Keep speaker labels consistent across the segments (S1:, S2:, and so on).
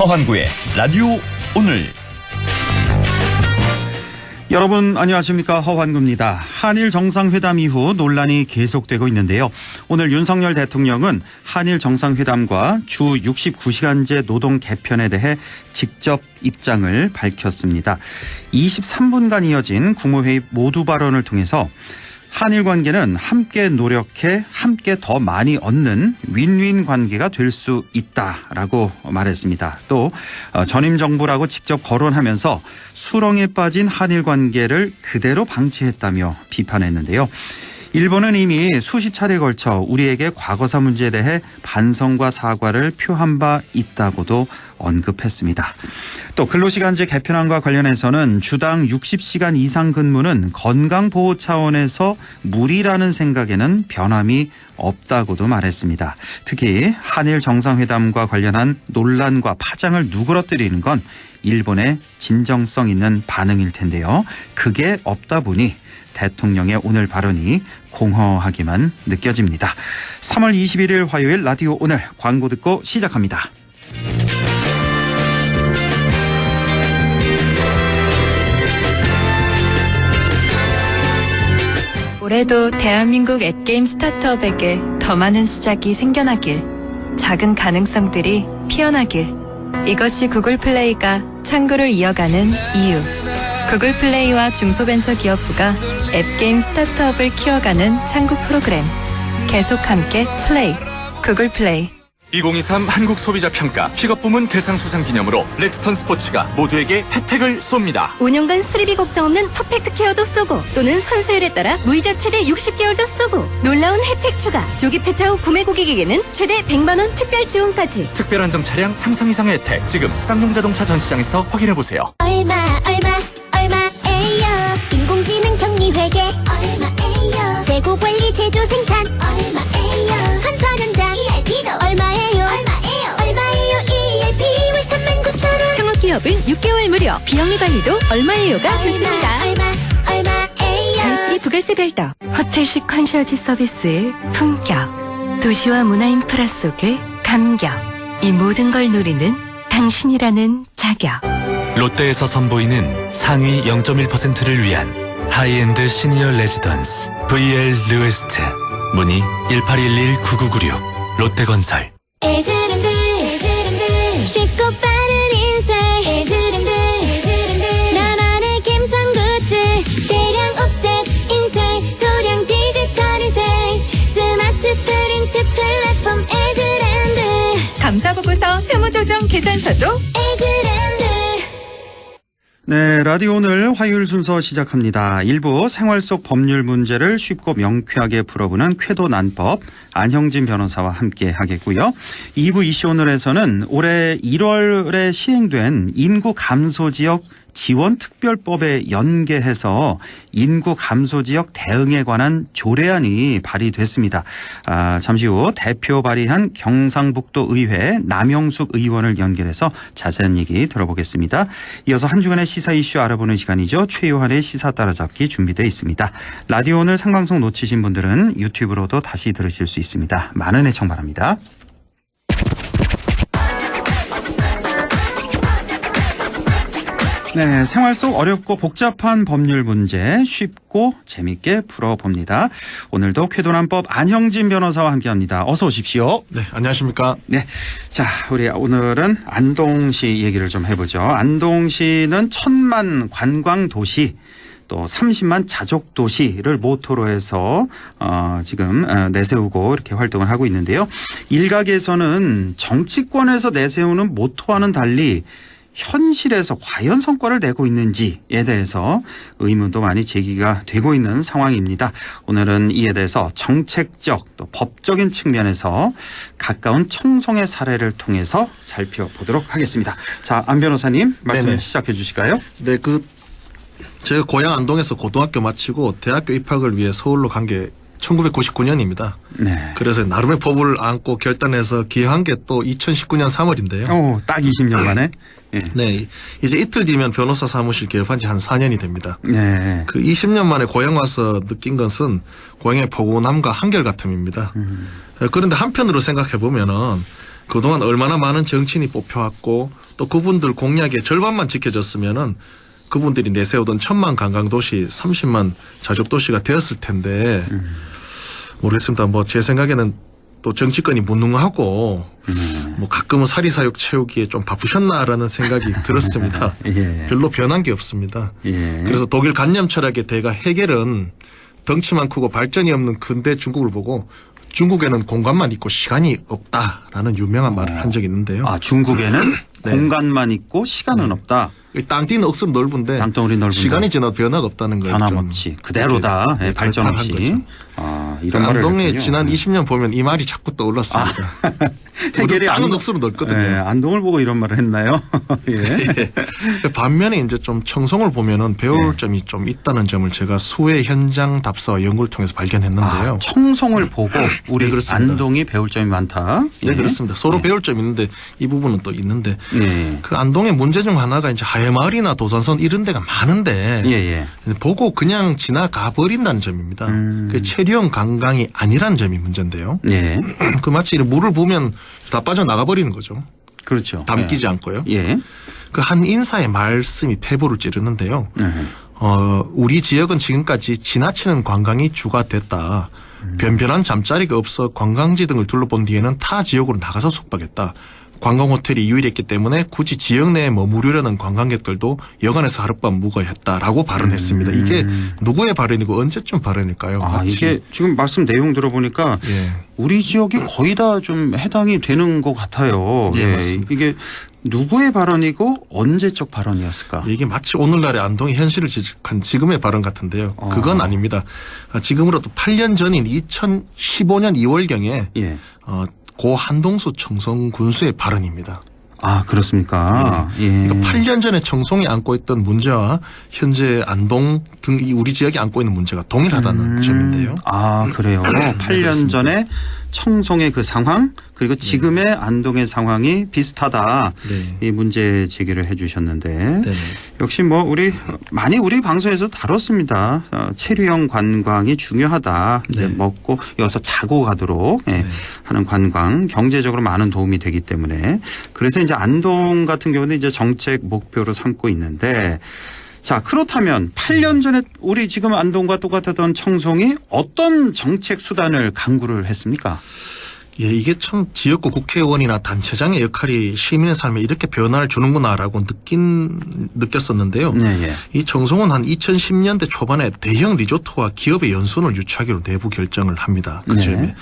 S1: 허환구의 라디오 오늘.
S2: 여러분 안녕하십니까, 허환구입니다. 한일 정상회담 이후 논란이 계속되고 있는데요. 오늘 윤석열 대통령은 한일 정상회담과 주 69시간제 노동 개편에 대해 직접 입장을 밝혔습니다. 23분간 이어진 국무회의 모두 발언을 통해서 한일 관계는 함께 노력해 함께 더 많이 얻는 윈윈 관계가 될 수 있다라고 말했습니다. 또 전임 정부라고 직접 거론하면서 수렁에 빠진 한일 관계를 그대로 방치했다며 비판했는데요. 일본은 이미 수십 차례에 걸쳐 우리에게 과거사 문제에 대해 반성과 사과를 표한 바 있다고도 언급했습니다. 또 근로시간제 개편안과 관련해서는 주당 60시간 이상 근무는 건강보호 차원에서 무리라는 생각에는 변함이 없다고도 말했습니다. 특히 한일 정상회담과 관련한 논란과 파장을 누그러뜨리는 건 일본의 진정성 있는 반응일 텐데요. 그게 없다 보니 대통령의 오늘 발언이 공허하기만 느껴집니다. 3월 21일 화요일 라디오 오늘, 광고 듣고 시작합니다.
S3: 올해도 대한민국 앱게임 스타트업에게 더 많은 시작이 생겨나길, 작은 가능성들이 피어나길, 이것이 구글 플레이가 창구를 이어가는 이유. 구글 플레이와 중소벤처기업부가 앱게임 스타트업을 키워가는 창구 프로그램. 계속 함께 플레이. 구글 플레이.
S4: 2023 한국소비자평가 픽업 부문 대상 수상 기념으로 렉스턴 스포츠가 모두에게 혜택을 쏩니다.
S5: 5년간 수리비 걱정 없는 퍼펙트 케어도 쏘고, 또는 선수율에 따라 무이자 최대 60개월도 쏘고, 놀라운 혜택 추가. 조기 폐차 후 구매 고객에게는 최대 100만원 특별 지원까지.
S4: 특별 한정 차량 상상 이상의 혜택, 지금 쌍용자동차 전시장에서 확인해보세요.
S6: 얼마에요? 인공지능 격리회계 얼마에요? 재고관리 제조 생산 얼마에요? 건설 현장 ERP도 얼마에요? ERP 월 39,000원.
S5: 창업기업은 6개월 무료. 비영리 관리도 얼마에요가 좋습니다.
S6: 얼마에요?
S5: 이 부가세 별도. 호텔식 컨시어지 서비스의 품격. 도시와 문화 인프라 속의 감격. 이 모든 걸 누리는 당신이라는 자격.
S7: 롯데에서 선보이는 상위 0.1%를 위한 하이엔드 시니어 레지던스 VL 르웨스트. 문의 1811-9996 롯데건설.
S6: 에즈랜드 쉽고 빠른 인쇄. 에즈랜드 나만의 감성 굿즈. 대량 옵셋 인쇄, 소량 디지털 인쇄, 스마트 프린트 플랫폼 에즈랜드.
S3: 감사보고서, 세무조정, 계산서도
S6: 에즈랜드.
S2: 네, 라디오 오늘 화요일 순서 시작합니다. 1부 생활 속 법률 문제를 쉽고 명쾌하게 풀어보는 쾌도 난법, 안형진 변호사와 함께 하겠고요. 2부 이슈 오늘에서는 올해 1월에 시행된 인구 감소 지역 지원 특별법에 연계해서 인구 감소 지역 대응에 관한 조례안이 발의됐습니다. 잠시 후 대표 발의한 경상북도 의회 남영숙 의원을 연결해서 자세한 얘기 들어보겠습니다. 이어서 한 주간의 시사 이슈 알아보는 시간이죠. 최요한의 시사 따라잡기 준비되어 있습니다. 라디오 오늘 생방송 놓치신 분들은 유튜브로도 다시 들으실 수 있습니다. 많은 애청 바랍니다. 네, 생활 속 어렵고 복잡한 법률 문제 쉽고 재밌게 풀어봅니다. 오늘도 쾌도난법 안형진 변호사와 함께합니다. 어서 오십시오.
S8: 네, 안녕하십니까.
S2: 네, 자, 우리 오늘은 안동시 얘기를 좀 해보죠. 안동시는 1000만 관광도시, 또 30만 자족도시를 모토로 해서 지금 내세우고 이렇게 활동을 하고 있는데요. 일각에서는 정치권에서 내세우는 모토와는 달리 현실에서 과연 성과를 내고 있는지에 대해서 의문도 많이 제기가 되고 있는 상황입니다. 오늘은 이에 대해서 정책적 또 법적인 측면에서 가까운 청송의 사례를 통해서 살펴보도록 하겠습니다. 자, 안 변호사님 말씀
S8: 네네.
S2: 시작해 주실까요?
S8: 네, 제가 고향 안동에서 고등학교 마치고 대학교 입학을 위해 서울로 간 게 1999년입니다.
S2: 네.
S8: 그래서 나름의 법을 안고 결단해서 기여한 게 또 2019년 3월인데요.
S2: 딱 20년 만에. 네.
S8: 네, 이제 이틀 뒤면 변호사 사무실 개업한 지 한 4년이 됩니다.
S2: 네.
S8: 그 20년 만에 고향 와서 느낀 것은 고향의 포근함과 한결같음입니다. 그런데 한편으로 생각해 보면은 그동안 얼마나 많은 정치인이 뽑혀왔고 또 그분들 공약의 절반만 지켜졌으면은 그분들이 내세우던 1000만 관광도시 30만 자족도시가 되었을 텐데 모르겠습니다. 뭐 제 생각에는 또 정치권이 무능하고 뭐 가끔은 사리사욕 채우기에 좀 바쁘셨나라는 생각이 들었습니다.
S2: 예.
S8: 별로 변한 게 없습니다.
S2: 예.
S8: 그래서 독일 간념 철학의 대가 헤겔은 덩치만 크고 발전이 없는 근대 중국을 보고 중국에는 공간만 있고 시간이 없다라는 유명한 말을 한 적이 있는데요.
S2: 아, 중국에는
S8: 네.
S2: 공간만 있고 시간은 없다.
S8: 땅띠는 억수로 넓은데
S2: 땅덩어리 넓은데
S8: 시간이 지나도 변화가 없다는 거예요.
S2: 변함없이 그대로다. 예, 발전 없이.
S8: 거죠.
S2: 아, 이런 말을
S8: 안동에
S2: 했군요.
S8: 지난 20년 보면 이 말이 자꾸 떠올랐습니다.
S2: 해결이
S8: 땅은 억수로 넓거든요.
S2: 예, 안동을 보고 이런 말을 했나요? 예.
S8: 예. 반면에 이제 좀 청송을 보면은 배울 점이 좀 있다는 점을 제가 수해 현장 답사와 연구를 통해서 발견했는데요.
S2: 아, 청송을 보고 우리
S8: 네, 그렇습니다.
S2: 안동이 배울 점이 많다.
S8: 네,
S2: 예.
S8: 그렇습니다. 서로
S2: 예.
S8: 배울 점이 있는데 이 부분은 또 있는데
S2: 예.
S8: 그 안동의 문제 중 하나가 이제 하회마을이나 도산선 이런 데가 많은데
S2: 예, 예.
S8: 보고 그냥 지나가 버린다는 점입니다. 그 체류형 관광이 아니라는 점이 문제인데요.
S2: 예.
S8: 그 마치 이렇게 물을 부으면 다 빠져나가 버리는 거죠.
S2: 그렇죠.
S8: 담기지
S2: 예.
S8: 않고요.
S2: 예.
S8: 그 한 인사의 말씀이 폐보를 찌르는데요. 우리 지역은 지금까지 지나치는 관광이 주가 됐다. 변변한 잠자리가 없어 관광지 등을 둘러본 뒤에는 타 지역으로 나가서 숙박했다. 관광 호텔이 유일했기 때문에 굳이 지역 내에 머무르려는 관광객들도 여관에서 하룻밤 묵어야 했다라고 발언했습니다. 이게 누구의 발언이고 언제쯤 발언일까요?
S2: 아,
S8: 마치
S2: 이게 지금 말씀 내용 들어보니까
S8: 예.
S2: 우리 지역이 거의 다 좀 해당이 되는 것 같아요.
S8: 예, 맞습니다.
S2: 이게 누구의 발언이고 언제적 발언이었을까?
S8: 이게 마치 오늘날의 안동의 현실을 지적한 지금의 발언 같은데요. 그건 아닙니다. 지금으로부터 8년 전인 2015년 2월경에
S2: 예.
S8: 고 한동수 청송 군수의 발언입니다.
S2: 아, 그렇습니까? 예.
S8: 그러니까 8년 전에 청송이 안고 있던 문제와 현재 안동 등 이 우리 지역이 안고 있는 문제가 동일하다는 점인데요.
S2: 아, 그래요. 8년 전에 청송의 그 상황 그리고 지금의 안동의 상황이 비슷하다.
S8: 네.
S2: 이 문제 제기를 해 주셨는데
S8: 네.
S2: 역시 뭐 우리 방송에서 다뤘습니다. 체류형 관광이 중요하다. 이제
S8: 네.
S2: 먹고 여기서 자고 가도록 하는 관광 경제적으로 많은 도움이 되기 때문에 그래서 이제 안동 같은 경우는 이제 정책 목표로 삼고 있는데 자, 그렇다면 8년 전에 우리 지금 안동과 똑같았던 청송이 어떤 정책 수단을 강구를 했습니까?
S8: 예, 이게 참 지역구 국회의원이나 단체장의 역할이 시민의 삶에 이렇게 변화를 주는구나라고 느꼈었는데요.
S2: 네, 예.
S8: 이 청송은 한 2010년대 초반에 대형 리조트와 기업의 연수원을 유치하기로 내부 결정을 합니다. 그
S2: 네.
S8: 즈음에.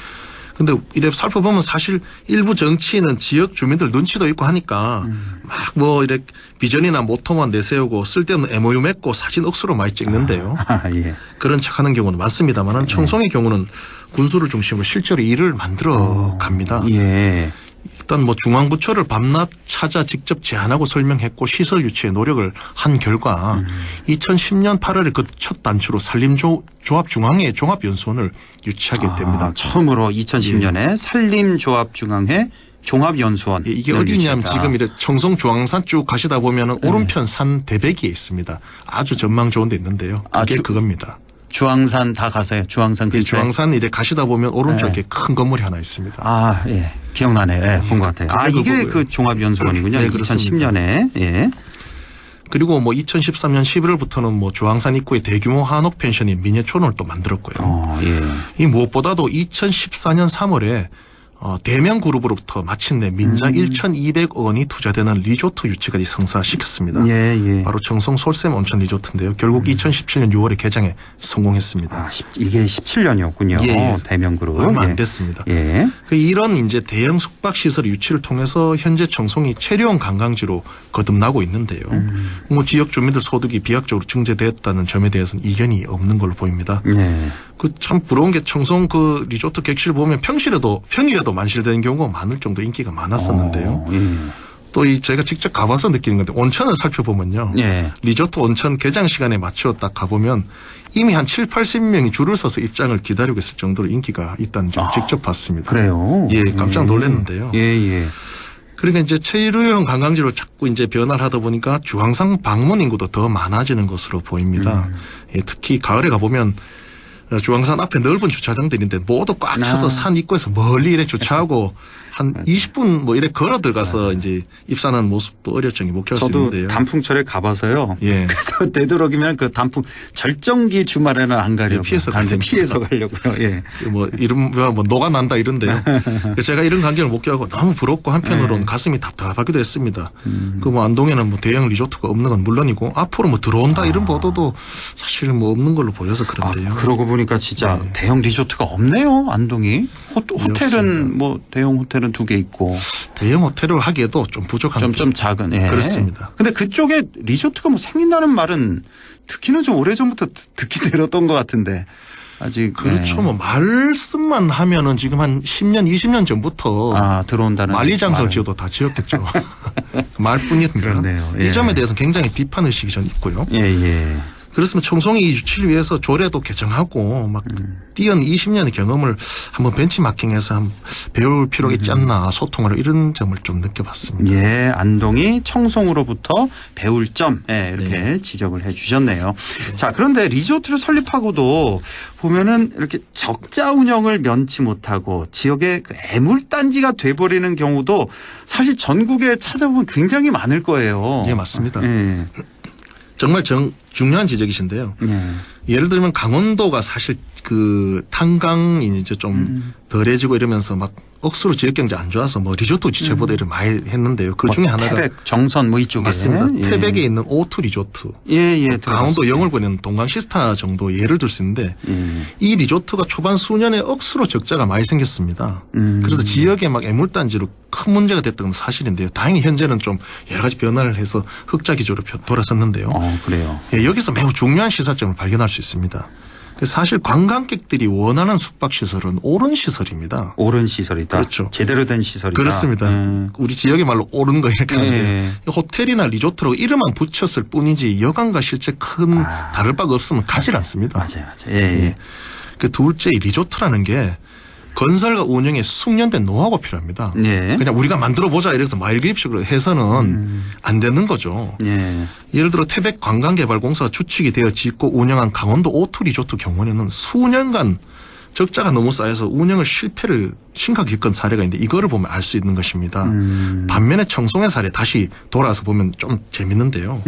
S8: 근데 이래 살펴보면 사실 일부 정치인은 지역 주민들 눈치도 있고 하니까 막 뭐 이렇게 비전이나 모토만 내세우고 쓸데없는 MOU 맺고 사진 억수로 많이 찍는데요.
S2: 아, 예.
S8: 그런 척하는 경우는 많습니다만 청송의 경우는 군수를 중심으로 실제로 일을 만들어 갑니다.
S2: 예.
S8: 일단 뭐 중앙부처를 밤낮 찾아 직접 제안하고 설명했고 시설 유치에 노력을 한 결과 2010년 8월에 그 첫 단추로 산림조합중앙회 종합연수원을 유치하게 됩니다.
S2: 처음으로 2010년에 산림조합중앙회 종합연수원.
S8: 예, 이게 어디냐면 지금 이래 청송 중앙산 쭉 가시다 보면은 오른편 산 대백이에 있습니다. 아주 전망 좋은 데 있는데요. 그게 그겁니다.
S2: 주황산 다 가세요. 주황산 근처에.
S8: 중앙산 이래 가시다 보면 오른쪽에 큰 건물이 하나 있습니다.
S2: 아, 예. 기억나네. 예, 본 것 같아요. 아, 이게 그 종합연수원이군요.
S8: 네,
S2: 2010년에. 예.
S8: 그리고 뭐 2013년 11월부터는 뭐 주황산 입구에 대규모 한옥 펜션인 민예촌을 또 만들었고요.
S2: 예.
S8: 이 무엇보다도 2014년 3월에 대명그룹으로부터 마침내 민작 1,200억 원이 투자되는 리조트 유치까지 성사시켰습니다.
S2: 예, 예.
S8: 바로 청송 솔샘 온천 리조트인데요. 결국 2017년 6월에 개장에 성공했습니다.
S2: 아, 이게 17년이었군요.
S8: 예.
S2: 대명그룹.
S8: 얼마
S2: 예.
S8: 안 됐습니다.
S2: 예.
S8: 이런 이제 대형 숙박시설 유치를 통해서 현재 청송이 체류형 관광지로 거듭나고 있는데요. 뭐 지역 주민들 소득이 비약적으로 증대됐다는 점에 대해서는 이견이 없는 걸로 보입니다.
S2: 예.
S8: 그 참 부러운 게 청송 그 리조트 객실 보면 평일에도 만실되는 경우가 많을 정도 인기가 많았었는데요.
S2: 예.
S8: 또 이 제가 직접 가봐서 느끼는 건데 온천을 살펴보면요.
S2: 예.
S8: 리조트 온천 개장 시간에 맞춰 딱 가보면 이미 한 7, 80명이 줄을 서서 입장을 기다리고 있을 정도로 인기가 있다는 점 직접 봤습니다.
S2: 그래요?
S8: 예, 깜짝 놀랐는데요.
S2: 예, 예.
S8: 그러니까 이제 체류형 관광지로 자꾸 이제 변화를 하다 보니까 주황산 방문 인구도 더 많아지는 것으로 보입니다. 예, 특히 가을에 가보면 주황산 앞에 넓은 주차장들인데 모두 꽉 차서 산 입구에서 멀리 이래 주차하고 한 20분 뭐 이래 걸어 들어가서 이제 입산하는 모습도 어렵죠. 목격할 수
S2: 저도
S8: 있는데요.
S2: 단풍철에 가봐서요.
S8: 예.
S2: 그래서 되도록이면 그 단풍 절정기 주말에는 안 가려고.
S8: 피해서
S2: 피해서 가려고요. 예.
S8: 뭐 이른바 뭐 녹아 난다 이런데요. 제가 이런 광경을 목격하고 너무 부럽고 한편으로는 가슴이 답답하기도 했습니다. 그 뭐 안동에는 뭐 대형 리조트가 없는 건 물론이고 앞으로 뭐 들어온다 이런 보도도 사실 뭐 없는 걸로 보여서 그런데요.
S2: 그러고 보니까 진짜 대형 리조트가 없네요. 안동이. 호텔은 뭐 대형 호텔은 2개 있고.
S8: 대형 호텔을 하기에도 좀 부족한
S2: 좀 작은. 예.
S8: 그렇습니다.
S2: 근데 그쪽에 리조트가 뭐 생긴다는 말은 듣기는 좀 오래전부터 듣기 들었던 것 같은데. 아직.
S8: 그렇죠. 뭐 말씀만 하면은 지금 한 10년, 20년 전부터
S2: 들어온다는
S8: 만리장성을 지어도 다 지었겠죠. 말뿐입니다.
S2: 그렇네요. 예.
S8: 이 점에 대해서 굉장히 비판 의식이 전 있고요.
S2: 예.
S8: 그렇으면 청송이 유치를 위해서 조례도 개정하고 막 뛰어난 20년의 경험을 한번 벤치마킹해서 한번 배울 필요가 있지 않나 소통을 이런 점을 좀 느껴봤습니다.
S2: 예, 안동이 청송으로부터 배울 점 이렇게 지적을 해 주셨네요. 자, 그런데 리조트를 설립하고도 보면은 이렇게 적자 운영을 면치 못하고 지역의 그 애물단지가 돼버리는 경우도 사실 전국에 찾아보면 굉장히 많을 거예요.
S8: 예, 맞습니다.
S2: 예.
S8: 정말 중요한 지적이신데요. 예를 들면 강원도가 사실 그 탄강이 이제 좀 덜해지고 이러면서 막 억수로 지역 경제 안 좋아서 뭐 리조트 지체보다 이를 많이 했는데요. 그 중에 하나가
S2: 태백, 정선 뭐 이쪽에
S8: 맞습니다. 태백에 있는 O2 리조트. 강원도 영월군에 있는 동강시스타 정도 예를 들 수 있는데 이 리조트가 초반 수년에 억수로 적자가 많이 생겼습니다. 그래서 지역에 막 애물단지로 큰 문제가 됐던 건 사실인데요. 다행히 현재는 좀 여러 가지 변화를 해서 흑자 기조로 돌아섰는데요.
S2: 그래요.
S8: 예, 여기서 매우 중요한 시사점을 발견할 수 있습니다. 사실 관광객들이 원하는 숙박시설은 옳은 시설입니다.
S2: 옳은 시설이다.
S8: 그렇죠.
S2: 제대로 된 시설이다.
S8: 그렇습니다. 우리 지역의 말로 옳은 거 이렇게 하는데 호텔이나 리조트로 이름만 붙였을 뿐이지 여관과 실제 큰 다를 바가 없으면 가지 않습니다.
S2: 맞아요. 예.
S8: 그 둘째 이 리조트라는 게 건설과 운영에 숙련된 노하우가 필요합니다. 그냥 우리가 만들어보자 이래서 말기입식으로 해서는 안 되는 거죠. 예를 들어 태백 관광개발공사가 주축이 되어 짓고 운영한 강원도 O2 리조트 경우에는 수년간 적자가 너무 쌓여서 운영을 실패를 심각하게 겪은 사례가 있는데 이거를 보면 알 수 있는 것입니다. 반면에 청송의 사례 다시 돌아서 보면 좀 재밌는데요.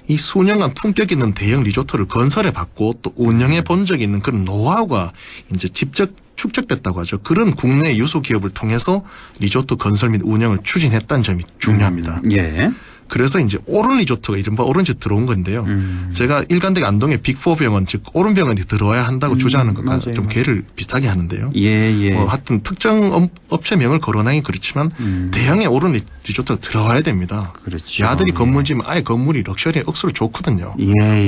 S8: 이 수년간 품격 있는 대형 리조트를 건설해 봤고 또 운영해 본 적이 있는 그런 노하우가 이제 직접 축적됐다고 하죠. 그런 국내 유소 기업을 통해서 리조트 건설 및 운영을 추진했다는 점이 중요합니다. 그래서 이제 옳은 리조트가 이른바 옳은 집 들어온 건데요. 제가 일관되게 안동의 빅4 병원 즉 옳은 병원이 들어와야 한다고 주장하는 것과 좀 궤를 비슷하게 하는데요. 하여튼 특정 업체명을 거론하기 그렇지만 대형의 옳은 리조트가 들어와야 됩니다.
S2: 그렇죠.
S8: 야들이 건물 지면 아예 건물이 럭셔리에 억수로 좋거든요.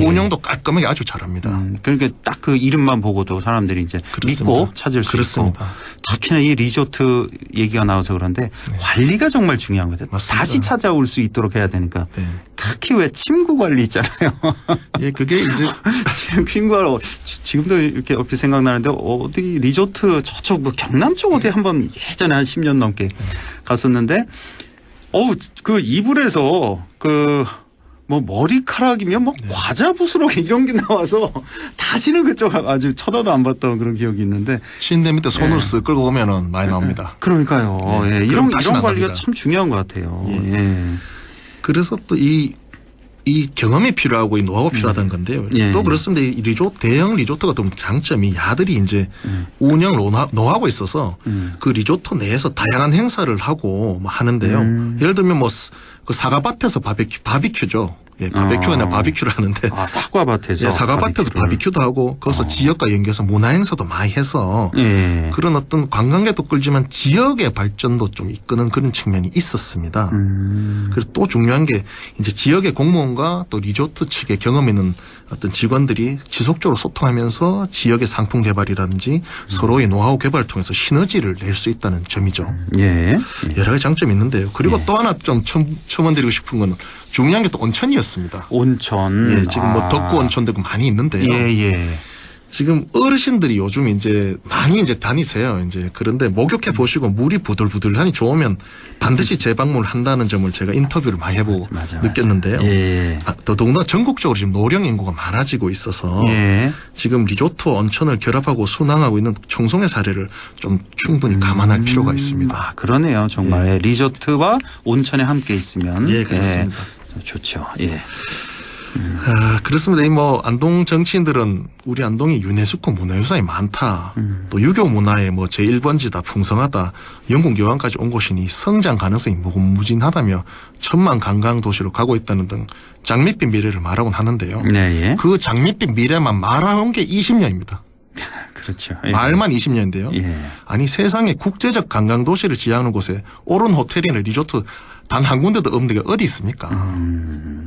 S8: 운영도 깔끔하게 아주 잘합니다.
S2: 그러니까 딱 그 이름만 보고도 사람들이 이제 믿고 찾을 수
S8: 그렇습니다.
S2: 있고. 특히나 이 리조트 얘기가 나와서 그런데 관리가 정말 중요한 거죠.
S8: 맞습니다.
S2: 다시 찾아올 수 있도록 해야 되니까. 특히 왜 침구 관리 있잖아요.
S8: 그게 이제
S2: 침구 관리 지금도 이렇게 얼핏 생각나는데 어디 리조트 저쪽 뭐 경남 쪽 어디 한번 예전에 한 10년 넘게 갔었는데 그 이불에서 뭐 머리카락이면 뭐 과자 부스러기 이런 게 나와서 다시는 그쪽 아주 쳐다도 안 봤던 그런 기억이 있는데
S8: 신대 밑에 손으로 쓱 끌고 오면은 많이 나옵니다.
S2: 그러니까요. 이런 관리가 참 중요한 것 같아요.
S8: 그래서 또 이 경험이 필요하고 이 노하우가 필요하다는 건데요. 또 그렇습니다. 이 대형 리조트가 또 장점이 야들이 이제 운영 노하우가 있어서 그 리조트 내에서 다양한 행사를 하고 뭐 하는데요. 예를 들면 뭐 그 사과밭에서 바비큐죠. 바비큐가 아니라 바비큐를 하는데.
S2: 사과밭에서.
S8: 사과밭에서 바비큐도 하고 거기서 지역과 연계해서 문화행사도 많이 해서 그런 어떤 관광객도 끌지만 지역의 발전도 좀 이끄는 그런 측면이 있었습니다. 그리고 또 중요한 게 이제 지역의 공무원과 또 리조트 측의 경험 있는 어떤 직원들이 지속적으로 소통하면서 지역의 상품 개발이라든지 서로의 노하우 개발을 통해서 시너지를 낼 수 있다는 점이죠. 여러 가지 장점이 있는데요. 그리고 또 하나 좀 첨언드리고 싶은 건 중요한 게 또 온천이었습니다.
S2: 온천.
S8: 지금 뭐 덕구 온천도 많이 있는데요. 지금 어르신들이 요즘 이제 많이 이제 다니세요. 이제 그런데 목욕해 보시고 물이 부들부들하니 좋으면 반드시 재방문을 한다는 점을 제가 인터뷰를 많이 해보고 느꼈는데요.
S2: 예.
S8: 더더군다나 전국적으로 지금 노령 인구가 많아지고 있어서
S2: 예.
S8: 지금 리조트 온천을 결합하고 순항하고 있는 청송의 사례를 좀 충분히 감안할 필요가 있습니다.
S2: 아, 그러네요. 정말
S8: 예.
S2: 리조트와 온천에 함께 있으면
S8: 예, 그렇습니다.
S2: 좋죠. 예.
S8: 그렇습니다. 이 뭐 안동 정치인들은 우리 안동이 유네스코 문화유산이 많다. 또 유교 문화의 뭐 제1번지다, 풍성하다. 영국 여왕까지 온 곳이니 성장 가능성이 무궁무진하다며 천만 관광 도시로 가고 있다는 등 장밋빛 미래를 말하곤 하는데요.
S2: 네, 예.
S8: 그 장밋빛 미래만 말해온 게 20년입니다.
S2: 그렇죠. 예.
S8: 말만 20년인데요.
S2: 예.
S8: 아니 세상에 국제적 관광 도시를 지향하는 곳에 옳은 호텔이나 리조트 단 한 군데도 없는 게 어디 있습니까?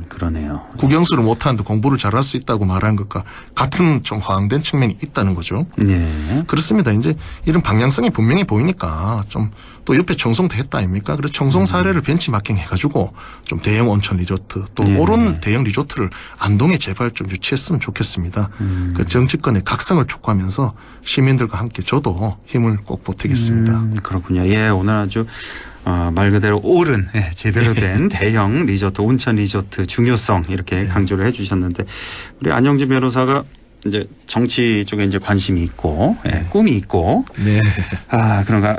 S2: 그러네요.
S8: 국영수를 못하는데 공부를 잘할 수 있다고 말하는 것과 같은 좀 허황된 측면이 있다는 거죠.
S2: 예.
S8: 그렇습니다. 이제 이런 방향성이 분명히 보이니까 좀 또 옆에 청송도 했다 아닙니까? 그래서 청송 사례를 벤치마킹 해가지고 좀 대형 온천 리조트 또
S2: 예.
S8: 옳은 대형 리조트를 안동에 제발 좀 유치했으면 좋겠습니다. 그 정치권의 각성을 촉구하면서 시민들과 함께 저도 힘을 꼭 보태겠습니다.
S2: 그렇군요. 예, 오늘 아주 말 그대로 옳은 제대로 된 대형 리조트, 온천 리조트 중요성 이렇게 강조를 해주셨는데 우리 안영진 변호사가 이제 정치 쪽에 이제 관심이 있고 꿈이 있고
S8: 네.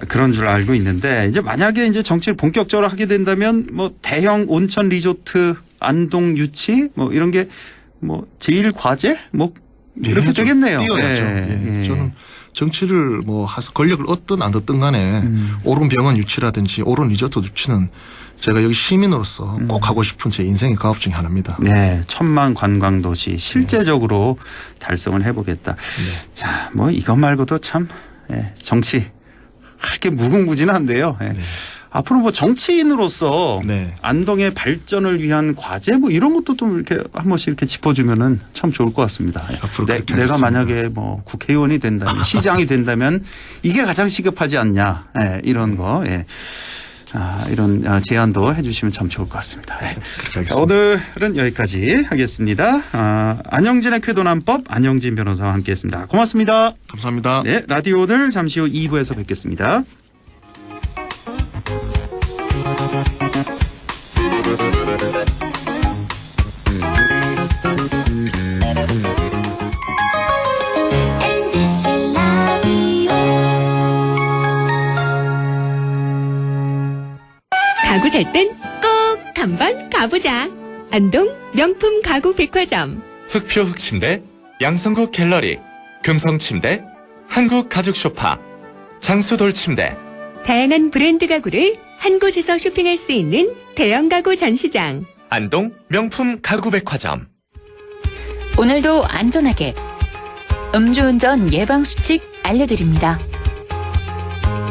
S2: 그런 줄 알고 있는데 이제 만약에 이제 정치를 본격적으로 하게 된다면 뭐 대형 온천 리조트 안동 유치 뭐 이런 게 뭐 제일 과제 뭐 이렇게 되겠네요.
S8: 뛰어야죠. 예. 저는 정치를 뭐 해서 권력을 얻든 안 얻든 간에 옳은 병원 유치라든지 옳은 리조트 유치는 제가 여기 시민으로서 꼭 하고 싶은 제 인생의 가업 중에 하나입니다.
S2: 네, 천만 관광도시 실제적으로 달성을 해보겠다.
S8: 네.
S2: 자, 뭐 이것 말고도 참 정치 할 게 무궁무진한데요.
S8: 네.
S2: 앞으로 뭐 정치인으로서
S8: 네.
S2: 안동의 발전을 위한 과제 뭐 이런 것도 좀 이렇게 한 번씩 이렇게 짚어주면은 참 좋을 것 같습니다.
S8: 앞으로 그렇게
S2: 내가
S8: 하겠습니다.
S2: 만약에 뭐 국회의원이 된다면 시장이 된다면 이게 가장 시급하지 않냐 이런 거. 이런 제안도 해주시면 참 좋을 것 같습니다. 자, 오늘은 여기까지 하겠습니다. 안영진의 쾌도난법 안영진 변호사와 함께했습니다. 고맙습니다.
S8: 감사합니다.
S2: 네, 라디오를 잠시 후 2부에서 뵙겠습니다.
S6: MBC 라디오
S5: 가구 살 땐 꼭 한번 가보자. 안동 명품 가구 백화점.
S4: 흑표 흑침대, 양성국 갤러리, 금성침대, 한국 가죽 소파, 장수돌 침대.
S5: 다양한 브랜드 가구를 한 곳에서 쇼핑할 수 있는 대형 가구 전시장.
S4: 안동 명품 가구백화점.
S9: 오늘도 안전하게 음주운전 예방수칙 알려드립니다.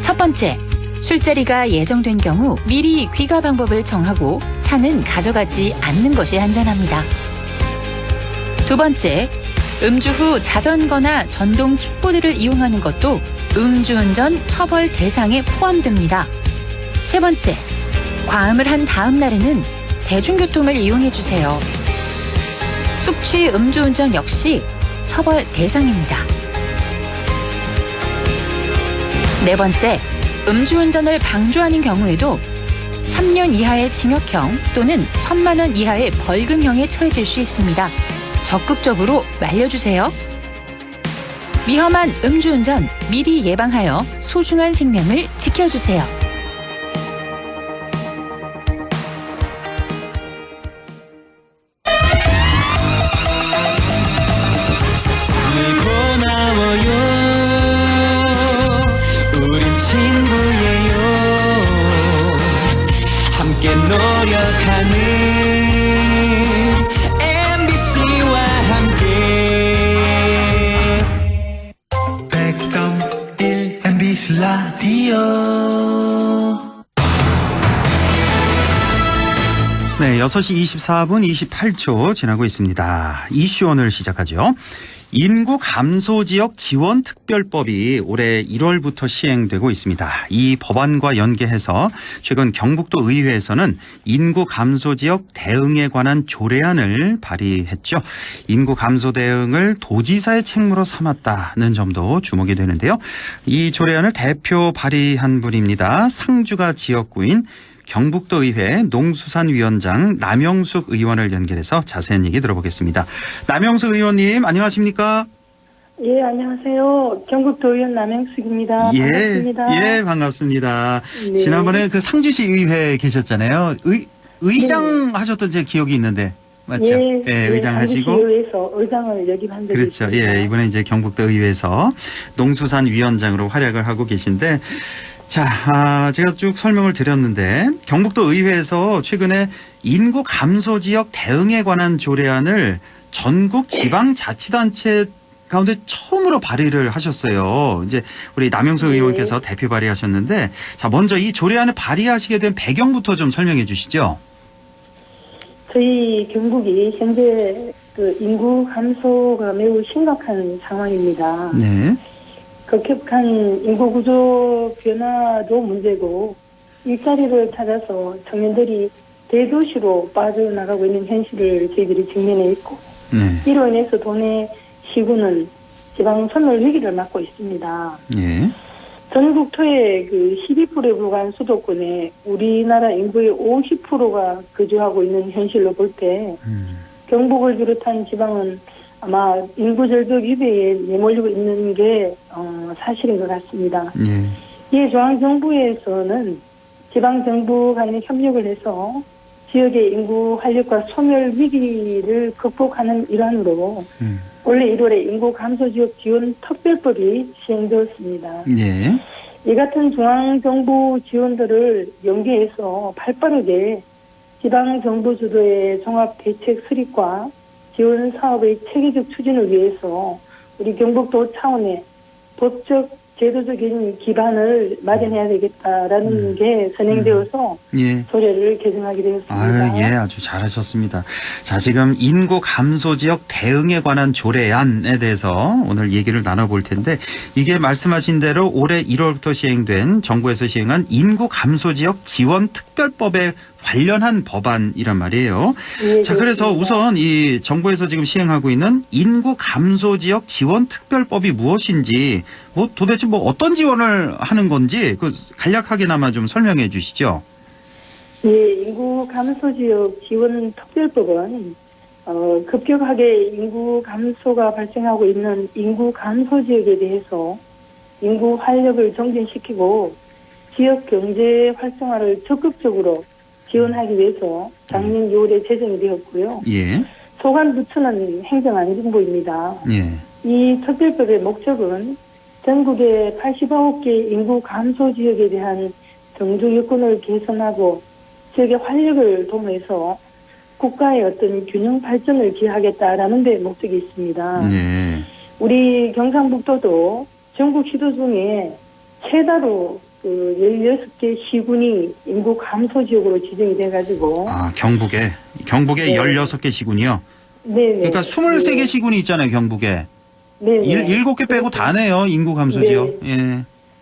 S9: 첫 번째, 술자리가 예정된 경우 미리 귀가 방법을 정하고 차는 가져가지 않는 것이 안전합니다. 두 번째, 음주 후 자전거나 전동 킥보드를 이용하는 것도 음주운전 처벌 대상에 포함됩니다. 세 번째, 과음을 한 다음 날에는 대중교통을 이용해 주세요. 숙취 음주운전 역시 처벌 대상입니다. 네 번째, 음주운전을 방조하는 경우에도 3년 이하의 징역형 또는 1,000만 원 이하의 벌금형에 처해질 수 있습니다. 적극적으로 말려주세요. 위험한 음주운전 미리 예방하여 소중한 생명을 지켜주세요.
S10: 우린 친구예요. 함께 노력하는 MBC와 함께 100.1 MBC 라디오.
S2: 네, 6시 24분 28초 지나고 있습니다. 이슈 오늘 시작하죠. 인구 감소 지역 지원 특별법이 올해 1월부터 시행되고 있습니다. 이 법안과 연계해서 최근 경북도 의회에서는 인구 감소 지역 대응에 관한 조례안을 발의했죠. 인구 감소 대응을 도지사의 책무로 삼았다는 점도 주목이 되는데요. 이 조례안을 대표 발의한 분입니다. 상주가 지역구인 경북도 의회 농수산위원장 남영숙 의원을 연결해서 자세한 얘기 들어보겠습니다. 남영숙 의원님 안녕하십니까?
S11: 예, 안녕하세요. 경북도 의원 남영숙입니다. 반갑습니다.
S2: 예, 반갑습니다.
S11: 네.
S2: 지난번에 그 상주시 의회에 계셨잖아요. 의장 하셨던 제 기억이 있는데 맞죠?
S11: 예,
S2: 의장 하시고.
S11: 상주시의회에서 의장을 역임한 적이
S2: 그렇죠.
S11: 있습니다.
S2: 예, 이번에 이제 경북도 의회에서 농수산위원장으로 활약을 하고 계신데 자, 제가 쭉 설명을 드렸는데 경북도 의회에서 최근에 인구 감소 지역 대응에 관한 조례안을 전국 지방자치단체 가운데 처음으로 발의를 하셨어요. 이제 우리 남영수 의원께서 대표 발의하셨는데 자, 먼저 이 조례안을 발의하시게 된 배경부터 좀 설명해 주시죠.
S11: 저희 경북이 현재 그 인구 감소가 매우 심각한 상황입니다.
S2: 네.
S11: 급격한 인구 구조 변화도 문제고 일자리를 찾아서 청년들이 대도시로 빠져나가고 있는 현실을 저희들이 직면해 있고 이로 인해서 도내 시군은 지방 소멸 위기를 맞고 있습니다.
S2: 예.
S11: 전국 토의 그 12%에 불과한 수도권에 우리나라 인구의 50%가 거주하고 있는 현실로 볼 때 경북을 비롯한 지방은 아마 인구 절벽 위배에 내몰리고 있는 게 사실인 것 같습니다. 이에 중앙정부에서는 지방정부 간의 협력을 해서 지역의 인구 활력과 소멸 위기를 극복하는 일환으로 올해 1월에 인구 감소 지역 지원 특별법이 시행되었습니다. 이 같은 중앙정부 지원들을 연계해서 발빠르게 지방정부 주도의 종합대책 수립과 지원 사업의 체계적 추진을 위해서 우리 경북도 차원의 법적 제도적인 기반을 마련해야 되겠다라는 게 선행되어서 조례를 개정하게 되었습니다.
S2: 아주 잘하셨습니다. 자, 지금 인구 감소 지역 대응에 관한 조례안에 대해서 오늘 얘기를 나눠볼 텐데 이게 말씀하신 대로 올해 1월부터 시행된 정부에서 시행한 인구 감소 지역 지원 특별법에 관련한 법안이란 말이에요. 자, 그래서 우선 이 정부에서 지금 시행하고 있는 인구 감소 지역 지원 특별법이 무엇인지 도대체 어떤 지원을 하는 건지 간략하게나마 좀 설명해 주시죠.
S11: 예, 인구 감소 지역 지원 특별법은 급격하게 인구 감소가 발생하고 있는 인구 감소 지역에 대해서 인구 활력을 정진시키고 지역 경제 활성화를 적극적으로 지원하기 위해서 작년 6월에 제정이 되었고요. 소관부처는 행정안전부입니다. 이 특별법의 목적은 전국의 89개 인구 감소 지역에 대한 정주 여건을 개선하고 지역의 활력을 도모해서 국가의 어떤 균형 발전을 기하겠다라는 데 목적이 있습니다. 우리 경상북도도 전국 시도 중에 최다로 16개 시군이 인구 감소 지역으로 지정이 돼가지고.
S2: 경북에 16개 시군이요?
S11: 네.
S2: 그러니까 23개 시군이 있잖아요, 경북에.
S11: 네.
S2: 7개 빼고 다네요, 인구 감소 지역.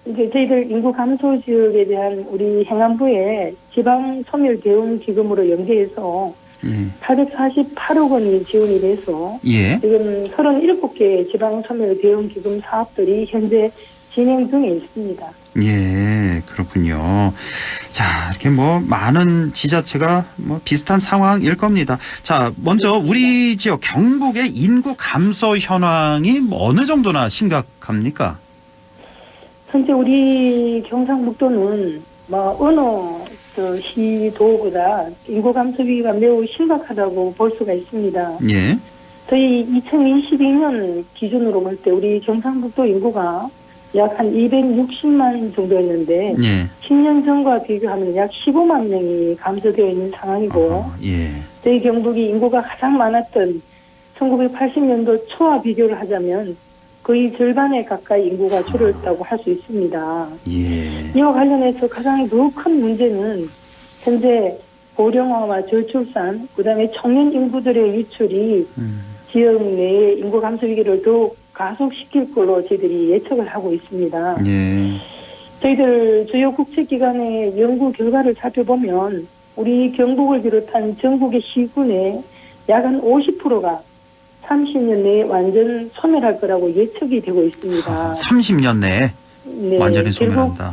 S11: 이제 저희들 인구 감소 지역에 대한 우리 행안부의 지방 소멸 대응 기금으로 연계해서 848억 원이 지원이 돼서 지금 37개 지방 소멸 대응 기금 사업들이 현재 진행 중에 있습니다.
S2: 그렇군요. 자, 이렇게 많은 지자체가 비슷한 상황일 겁니다. 자, 먼저 우리 지역 경북의 인구 감소 현황이 어느 정도나 심각합니까?
S11: 현재 우리 경상북도는 어느 시도보다 인구 감소 위기가 매우 심각하다고 볼 수가 있습니다. 저희 2022년 기준으로 볼 때 우리 경상북도 인구가 약 한 260만 정도였는데 10년 전과 비교하면 약 15만 명이 감소되어 있는 상황이고 저희 경북이 인구가 가장 많았던 1980년도 초와 비교를 하자면 거의 절반에 가까이 인구가 줄었다고 할 수 있습니다. 이와 관련해서 가장 더 큰 문제는 현재 고령화와 저출산, 그다음에 청년 인구들의 유출이 지역 내의 인구 감소 위기를 더욱 가속시킬 걸로 저희들이 예측을 하고 있습니다.
S2: 예.
S11: 저희들 주요 국제기관의 연구 결과를 살펴보면 우리 경북을 비롯한 전국의 시군의 약 한 50%가 30년 내에 완전 소멸할 거라고 예측이 되고 있습니다.
S2: 30년 내에
S11: 네,
S2: 완전히 소멸한다.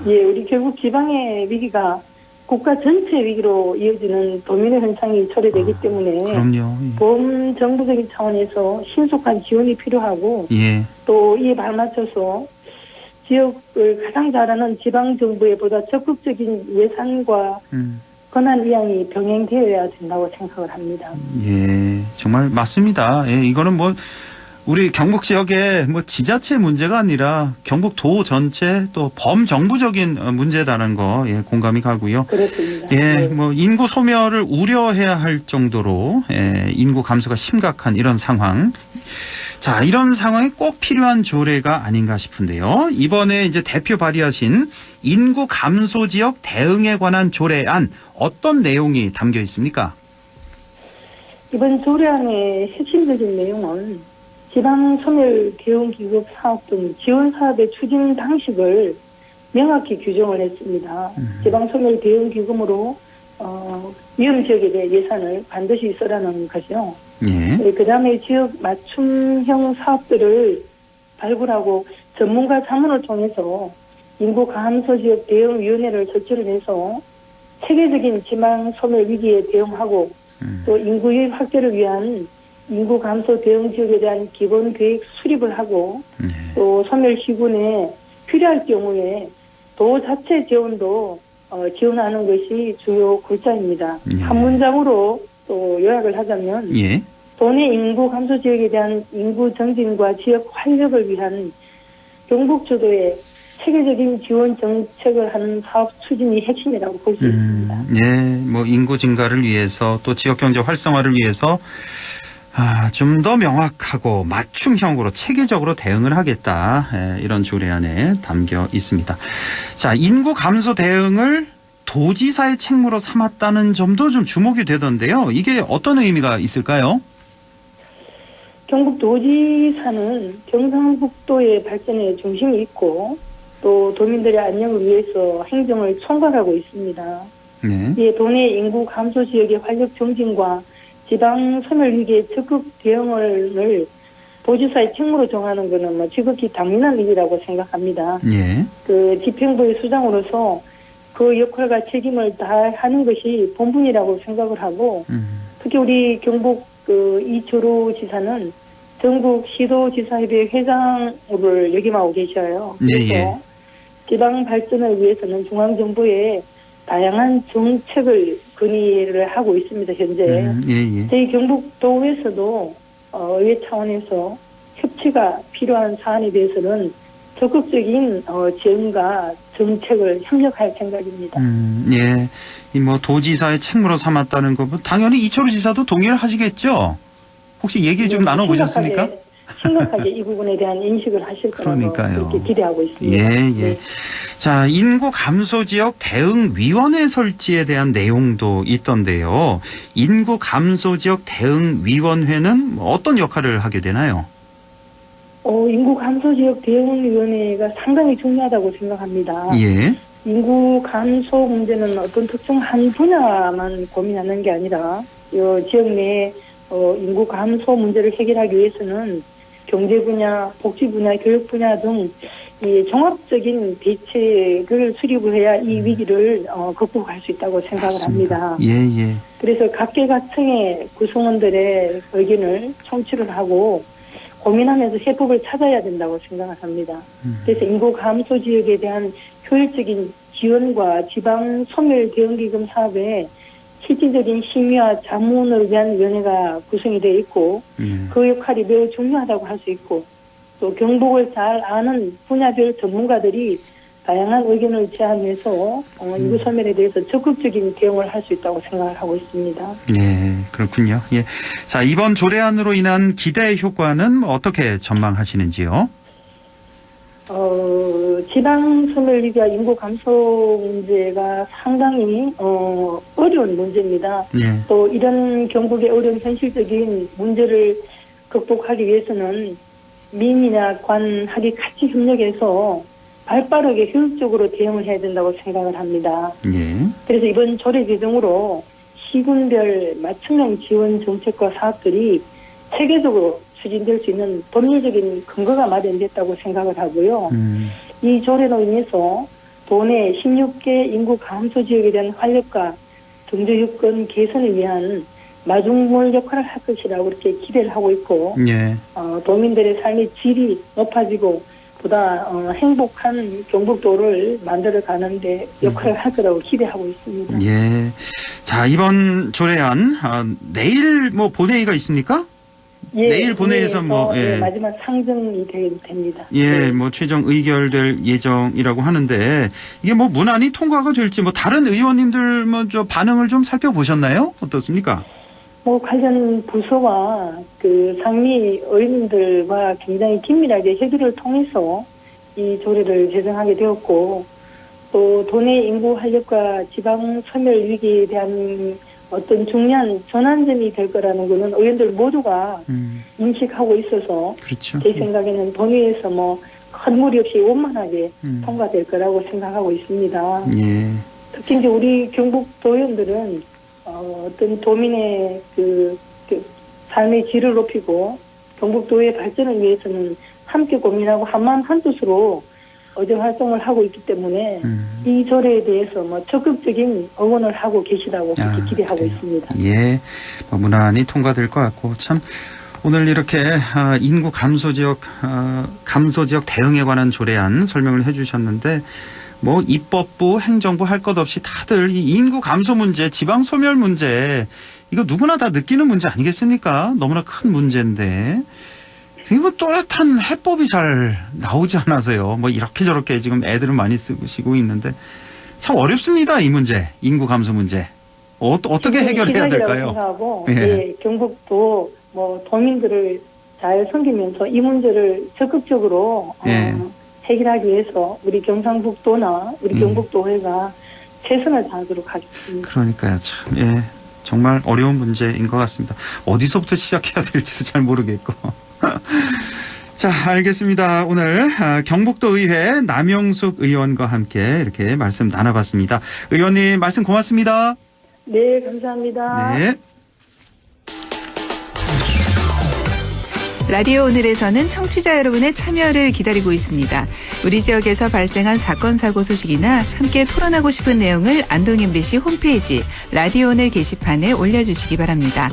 S11: 예, 우리 결국 지방의 위기가 국가 전체 위기로 이어지는 도미노 현상이 초래되기 때문에
S2: 그럼요.
S11: 범정부적인 차원에서 신속한 지원이 필요하고
S2: 예.
S11: 또 이에 발맞춰서 지역을 가장 잘하는 지방정부에 보다 적극적인 예산과 권한 이양이 병행되어야 된다고 생각을 합니다.
S2: 예, 정말 맞습니다. 예, 이거는 뭐 우리 경북 지역의 뭐 지자체 문제가 아니라 경북도 전체 또 범정부적인 문제다는 거 예, 공감이 가고요.
S11: 그렇습니다.
S2: 예,
S11: 네.
S2: 뭐 인구 소멸을 우려해야 할 정도로 예, 인구 감소가 심각한 이런 상황. 자, 이런 상황에 꼭 필요한 조례가 아닌가 싶은데요. 이번에 이제 대표 발의하신 인구 감소 지역 대응에 관한 조례안 어떤 내용이 담겨 있습니까?
S11: 이번 조례안의 핵심적인 내용은 지방소멸 대응기금 사업 등 지원 사업의 추진 방식을 명확히 규정을 했습니다. 지방소멸 대응기금으로 위험 지역에 대해 예산을 반드시 써라는 거죠.
S2: 예.
S11: 그다음에 지역 맞춤형 사업들을 발굴하고 전문가 자문을 통해서 인구 감소 지역 대응위원회를 설치를 해서 체계적인 지방소멸 위기에 대응하고 또 인구의 확대를 위한 인구 감소 대응 지역에 대한 기본 계획 수립을 하고 또 소멸 시군에 필요할 경우에 도 자체 지원도 지원하는 것이 주요 골자입니다.
S2: 예.
S11: 한 문장으로 또 요약을 하자면
S2: 예.
S11: 도내 인구 감소 지역에 대한 인구 정진과 지역 활력을 위한 경북 주도의 체계적인 지원 정책을 하는 사업 추진이 핵심이라고 볼 수 있습니다.
S2: 예, 뭐 인구 증가를 위해서 또 지역 경제 활성화를 위해서 좀 더 명확하고 맞춤형으로 체계적으로 대응을 하겠다. 예, 이런 조례안에 담겨 있습니다. 자, 인구 감소 대응을 도지사의 책무로 삼았다는 점도 좀 주목이 되던데요. 이게 어떤 의미가 있을까요?
S11: 경북도지사는 경상북도의 발전에 중심이 있고 또 도민들의 안녕을 위해서 행정을 총괄하고 있습니다.
S2: 네.
S11: 이에 도내 인구 감소 지역의 활력 정진과 지방 소멸 위기에 적극 대응을 도지사의 책무로 정하는 것은 뭐 지극히 당연한 일이라고 생각합니다.
S2: 예.
S11: 그 집행부의 수장으로서 그 역할과 책임을 다하는 것이 본분이라고 생각을 하고 특히 우리 경북 이철우 지사는 전국 시도지사협의 회장을 역임하고 계셔요. 그래서
S2: 예.
S11: 지방 발전을 위해서는 중앙정부에 다양한 정책을 건의를 하고 있습니다. 현재
S2: 예.
S11: 저희 경북도에서도 의회 차원에서 협치가 필요한 사안에 대해서는 적극적인 지원과 정책을 협력할 생각입니다.
S2: 예. 이 뭐 도지사의 책무로 삼았다는 거 당연히 이철우 지사도 동의를 하시겠죠? 혹시 얘기 좀 나눠보셨습니까?
S11: 심각하게 이 부분에 대한 인식을 하실 거라고
S2: 그러니까요.
S11: 그렇게 기대하고 있습니다.
S2: 예.
S11: 네.
S2: 자, 인구 감소 지역 대응위원회 설치에 대한 내용도 있던데요. 인구 감소 지역 대응위원회는 어떤 역할을 하게 되나요?
S11: 인구 감소 지역 대응위원회가 상당히 중요하다고 생각합니다.
S2: 예.
S11: 인구 감소 문제는 어떤 특정 한 분야만 고민하는 게 아니라 지역 내 인구 감소 문제를 해결하기 위해서는 경제 분야, 복지 분야, 교육 분야 등 이 종합적인 대책을 수립을 해야 이 위기를 극복할 수 있다고 생각을
S2: 맞습니다.
S11: 합니다.
S2: 예.
S11: 그래서 각계각층의 구성원들의 의견을 청취를 하고 고민하면서 해법을 찾아야 된다고 생각을 합니다. 그래서 인구 감소 지역에 대한 효율적인 지원과 지방 소멸 대응기금 사업에 실질적인 심의와 자문을 위한 위원회가 구성이 되어 있고 그 역할이 매우 중요하다고 할 수 있고 또 경북을 잘 아는 분야별 전문가들이 다양한 의견을 제안해서 인구 소멸에 대해서 적극적인 대응을 할 수 있다고 생각을 하고 있습니다.
S2: 예, 그렇군요. 예. 자, 이번 조례안으로 인한 기대 효과는 어떻게 전망하시는지요?
S11: 지방 소멸위기와 인구 감소 문제가 상당히 어려운 문제입니다.
S2: 예.
S11: 또 이런 경북의 어려운 현실적인 문제를 극복하기 위해서는 민이나 관학이 같이 협력해서 발빠르게 효율적으로 대응을 해야 된다고 생각을 합니다.
S2: 예.
S11: 그래서 이번 조례 개정으로 시군별 맞춤형 지원 정책과 사업들이 체계적으로 추진될 수 있는 법률적인 근거가 마련됐다고 생각을 하고요. 이 조례로 인해서 도내 16개 인구 감소 지역에 대한 활력과 경제 여건 개선을 위한 마중물 역할을 할 것이라고 이렇게 기대를 하고 있고,
S2: 예.
S11: 도민들의 삶의 질이 높아지고 보다 행복한 경북도를 만들어 가는데 역할을 할 거라고 기대하고 있습니다.
S2: 예. 자, 이번 조례안 내일 뭐 본회의가 있습니까?
S11: 예,
S2: 내일 본회의에서 뭐
S11: 예, 마지막 상정이 됩니다.
S2: 예,
S11: 네.
S2: 뭐 최종 의결될 예정이라고 하는데 이게 뭐 문안이 통과가 될지 뭐 다른 의원님들 뭐 저 반응을 좀 살펴보셨나요? 어떻습니까?
S11: 뭐 관련 부서와 그 상미 의원님들과 굉장히 긴밀하게 협의를 통해서 이 조례를 제정하게 되었고, 또 도내 인구 활력과 지방 소멸 위기에 대한 어떤 중요한 전환점이 될 거라는 거는 의원들 모두가 인식하고 있어서,
S2: 그렇죠.
S11: 제 생각에는 본회의에서 뭐 큰 무리 없이 원만하게 통과될 거라고 생각하고 있습니다.
S2: 예.
S11: 특히 이제 우리 경북도 의원들은 어떤 도민의 그 삶의 질을 높이고 경북도의 발전을 위해서는 함께 고민하고 한마음 한뜻으로 의정 활동을 하고 있기 때문에 이 조례에 대해서 뭐 적극적인 응원을 하고 계시다고 그렇게 기대하고
S2: 그래요.
S11: 있습니다.
S2: 예, 뭐 무난히 통과될 것 같고, 참 오늘 이렇게 인구 감소 지역 대응에 관한 조례안 설명을 해주셨는데, 뭐 입법부, 행정부 할 것 없이 다들 이 인구 감소 문제, 지방 소멸 문제, 이거 누구나 다 느끼는 문제 아니겠습니까? 너무나 큰 문제인데. 이거 또렷한 해법이 잘 나오지 않아서요. 뭐 이렇게 저렇게 지금 애들은 많이 쓰시고 있는데 참 어렵습니다. 이 문제, 인구 감소 문제. 어떻게 해결해야 될까요?
S11: 생각하고,
S2: 예.
S11: 예, 경북도 뭐 도민들을 잘 섬기면서 이 문제를 적극적으로
S2: 예.
S11: 해결하기 위해서 우리 경상북도나 우리 경북도회가 최선을 다하도록 하겠습니다.
S2: 그러니까요. 참, 예. 정말 어려운 문제인 것 같습니다. 어디서부터 시작해야 될지도 잘 모르겠고. 자, 알겠습니다. 오늘 경북도 의회 남영숙 의원과 함께 이렇게 말씀 나눠봤습니다. 의원님 말씀 고맙습니다.
S11: 네, 감사합니다.
S2: 네.
S12: 라디오 오늘에서는 청취자 여러분의 참여를 기다리고 있습니다. 우리 지역에서 발생한 사건 사고 소식이나 함께 토론하고 싶은 내용을 안동 MBC 홈페이지 라디오 오늘 게시판에 올려주시기 바랍니다.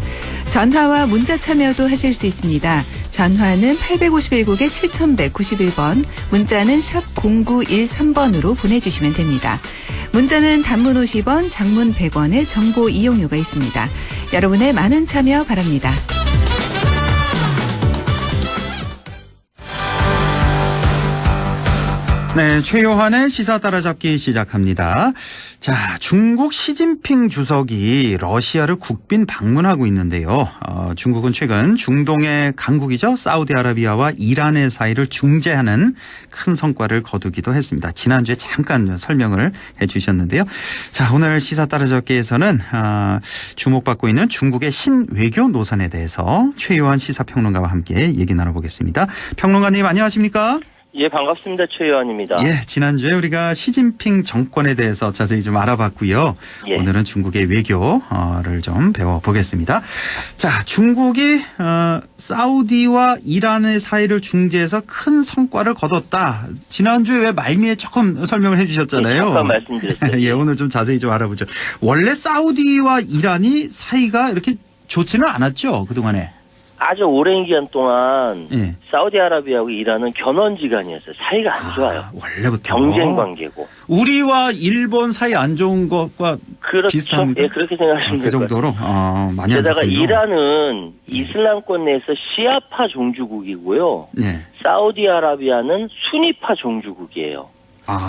S12: 전화와 문자 참여도 하실 수 있습니다. 전화는 851국에 7191번, 문자는 샵 0913번으로 보내주시면 됩니다. 문자는 단문 50원, 장문 100원의 정보 이용료가 있습니다. 여러분의 많은 참여 바랍니다.
S2: 네, 최요한의 시사 따라잡기 시작합니다. 자, 중국 시진핑 주석이 러시아를 국빈 방문하고 있는데요. 중국은 최근 중동의 강국이죠. 사우디아라비아와 이란의 사이를 중재하는 큰 성과를 거두기도 했습니다. 지난주에 잠깐 설명을 해 주셨는데요. 자, 오늘 시사 따라잡기에서는 주목받고 있는 중국의 신외교 노선에 대해서 최요한 시사평론가와 함께 얘기 나눠보겠습니다. 평론가님 안녕하십니까?
S13: 예, 반갑습니다. 최요한입니다.
S2: 예, 지난주에 우리가 시진핑 정권에 대해서 자세히 좀 알아봤고요.
S13: 예.
S2: 오늘은 중국의 외교를 좀 배워보겠습니다. 자, 중국이 사우디와 이란의 사이를 중재해서 큰 성과를 거뒀다. 지난주에 왜 말미에 조금 설명을 해 주셨잖아요.
S13: 예, 잠깐 말씀드렸죠.
S2: 예, 오늘 좀 자세히 좀 알아보죠. 원래 사우디와 이란이 사이가 이렇게 좋지는 않았죠, 그동안에.
S13: 아주 오랜 기간 동안
S2: 예.
S13: 사우디아라비아하고 이란은 견원지간이었어요. 사이가 안 좋아요.
S2: 원래부터.
S13: 경쟁 관계고.
S2: 우리와 일본 사이 안 좋은 것과
S13: 그렇죠.
S2: 비슷합니까?
S13: 예, 그렇게 생각하시면
S2: 그
S13: 될 거예요.
S2: 정도로 많이 안
S13: 게다가
S2: 좋군요.
S13: 이란은 이슬람권 내에서 시아파 종주국이고요.
S2: 네.
S13: 사우디아라비아는 수니파 종주국이에요.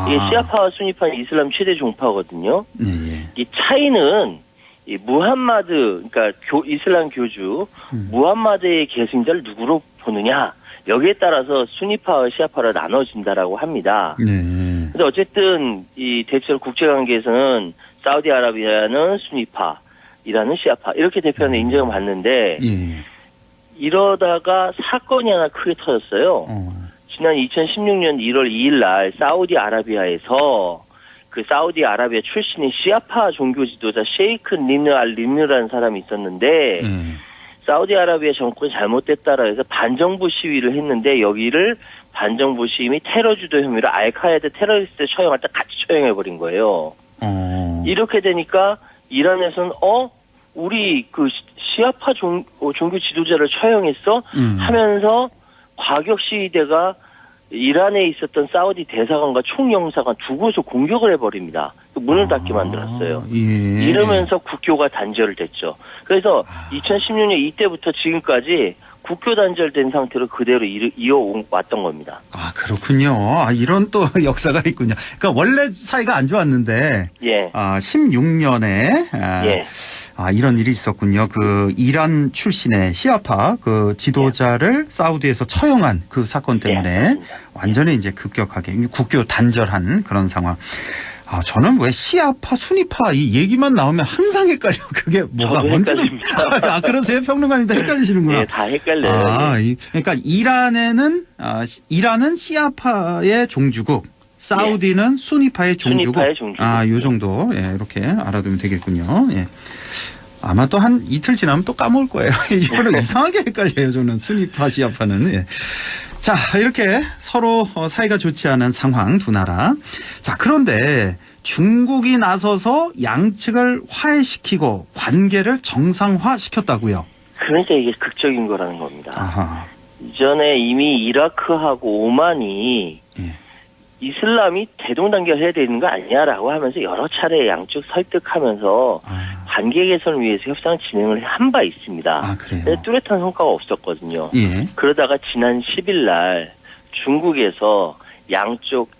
S13: 이 시아파와 수니파는 이슬람 최대 종파거든요.
S2: 네, 예.
S13: 이 차이는 이 무함마드, 그러니까 이슬람 교주 무함마드의 계승자를 누구로 보느냐 여기에 따라서 수니파와 시아파로 나눠진다라고 합니다. 근데 어쨌든 이 대체로 국제관계에서는 사우디아라비아는 수니파, 이란은 시아파 이렇게 대표하는 인정을 받는데 이러다가 사건이 하나 크게 터졌어요. 지난 2016년 1월 2일 날 사우디아라비아에서 그 사우디아라비아 출신의 시아파 종교 지도자 셰이크 니느 알 니느라는 사람이 있었는데 사우디아라비아 정권이 잘못됐다라 해서 반정부 시위를 했는데 여기를 반정부 시위 및 테러 주도 혐의로 알카에다 테러리스트 처형할 때 같이 처형해버린 거예요. 이렇게 되니까 이란에서는 우리 그 시아파 종교 지도자를 처형했어? 하면서 과격 시위대가 이란에 있었던 사우디 대사관과 총영사관 두 곳을 공격을 해버립니다. 문을 닫게 만들었어요. 이러면서 국교가 단절됐죠. 그래서 2016년 이때부터 지금까지 국교 단절된 상태로 그대로 이어왔던 겁니다.
S2: 아, 그렇군요. 아, 이런 또 역사가 있군요. 그러니까 원래 사이가 안 좋았는데 16년에 이런 일이 있었군요. 그 이란 출신의 시아파 그 지도자를 사우디에서 처형한 그 사건 때문에 완전히 이제 급격하게 국교 단절한 그런 상황. 아, 저는 왜 시아파, 수니파 이 얘기만 나오면 항상 헷갈려. 그게 뭐가 뭔지도. 아, 그러세요? 평론가님도 헷갈리시는구나.
S13: 네, 다 헷갈려요.
S2: 그러니까 이란은 시아파의 종주국, 사우디는 수니파의 종주국. 요 정도. 이렇게 알아두면 되겠군요. 아마 또 한 이틀 지나면 또 까먹을 거예요. 이거는 이상하게 헷갈려요. 저는 수니파, 시아파는. 자, 이렇게 서로 사이가 좋지 않은 상황 두 나라. 자, 그런데 중국이 나서서 양측을 화해시키고 관계를 정상화시켰다고요.
S13: 그러니까 이게 극적인 거라는 겁니다. 이전에 이미 이라크하고 오만이 이슬람이 대동단결해야 되는 거 아니냐라고 하면서 여러 차례 양쪽 설득하면서 관계 개선을 위해서 협상을 진행을 한 바 있습니다. 그래요? 뚜렷한 성과가 없었거든요. 그러다가 지난 10일 날 중국에서 양쪽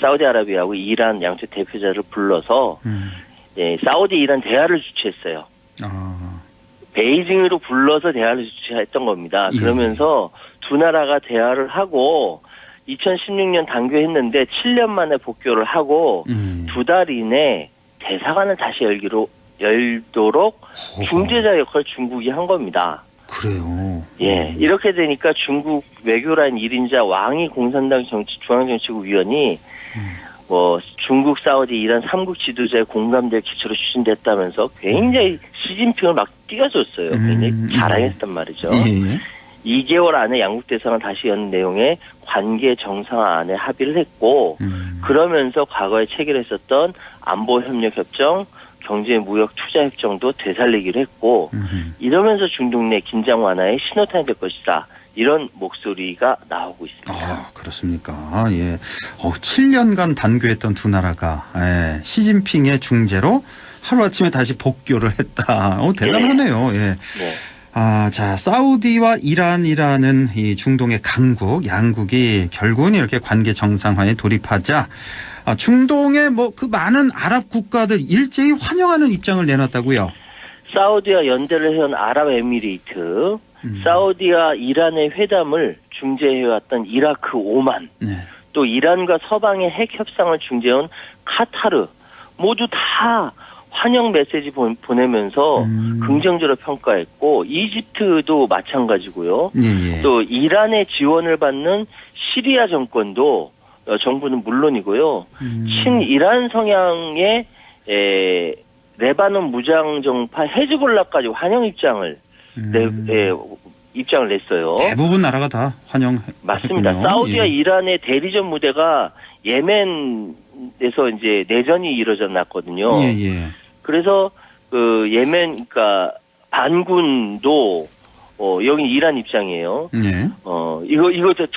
S13: 사우디아라비아하고 이란 양쪽 대표자를 불러서 사우디 이란 대화를 주최했어요. 베이징으로 불러서 대화를 주최했던 겁니다. 그러면서 두 나라가 대화를 하고 2016년 단교했는데 7년 만에 복교를 하고 두 달 이내 대사관을 다시 열도록 중재자 역할을 중국이 한 겁니다.
S2: 그래요.
S13: 이렇게 되니까 중국 외교라인 1인자 왕이 공산당 중앙정치국 위원이 중국, 사우디, 이란 3국 지도자의 공감대 기초로 추진됐다면서 굉장히 시진핑을 막 띄워줬어요. 굉장히 자랑했단 말이죠. 2개월 안에 양국 대사관 다시 여는 내용의 관계 정상화안에 합의를 했고 그러면서 과거에 체결했었던 안보협력협정, 경제무역투자협정도 되살리기로 했고 이러면서 중동 내 긴장 완화에 신호탄이 될 것이다. 이런 목소리가 나오고 있습니다.
S2: 그렇습니까? 7년간 단교했던 두 나라가 시진핑의 중재로 하루아침에 다시 복교를 했다. 대단하네요. 자, 사우디와 이란이라는 이 중동의 강국, 양국이 결국은 이렇게 관계 정상화에 돌입하자 중동의 그 많은 아랍 국가들 일제히 환영하는 입장을 내놨다고요.
S13: 사우디와 연대를 해온 아랍에미리트, 사우디와 이란의 회담을 중재해왔던 이라크 오만, 또 이란과 서방의 핵 협상을 중재해온 카타르 모두 다 환영 메시지 보내면서 긍정적으로 평가했고 이집트도 마찬가지고요. 또 이란의 지원을 받는 시리아 정권도 정부는 물론이고요. 친이란 성향의 레바논 무장정파 헤즈볼라까지 환영 입장을 냈어요.
S2: 대부분 나라가 다 환영했군요.
S13: 맞습니다. 사우디와 이란의 대리전 무대가 예멘에서 이제 내전이 이루어졌거든요. 그래서 예멘 그러니까 반군도 여기 이란 입장이에요. 이거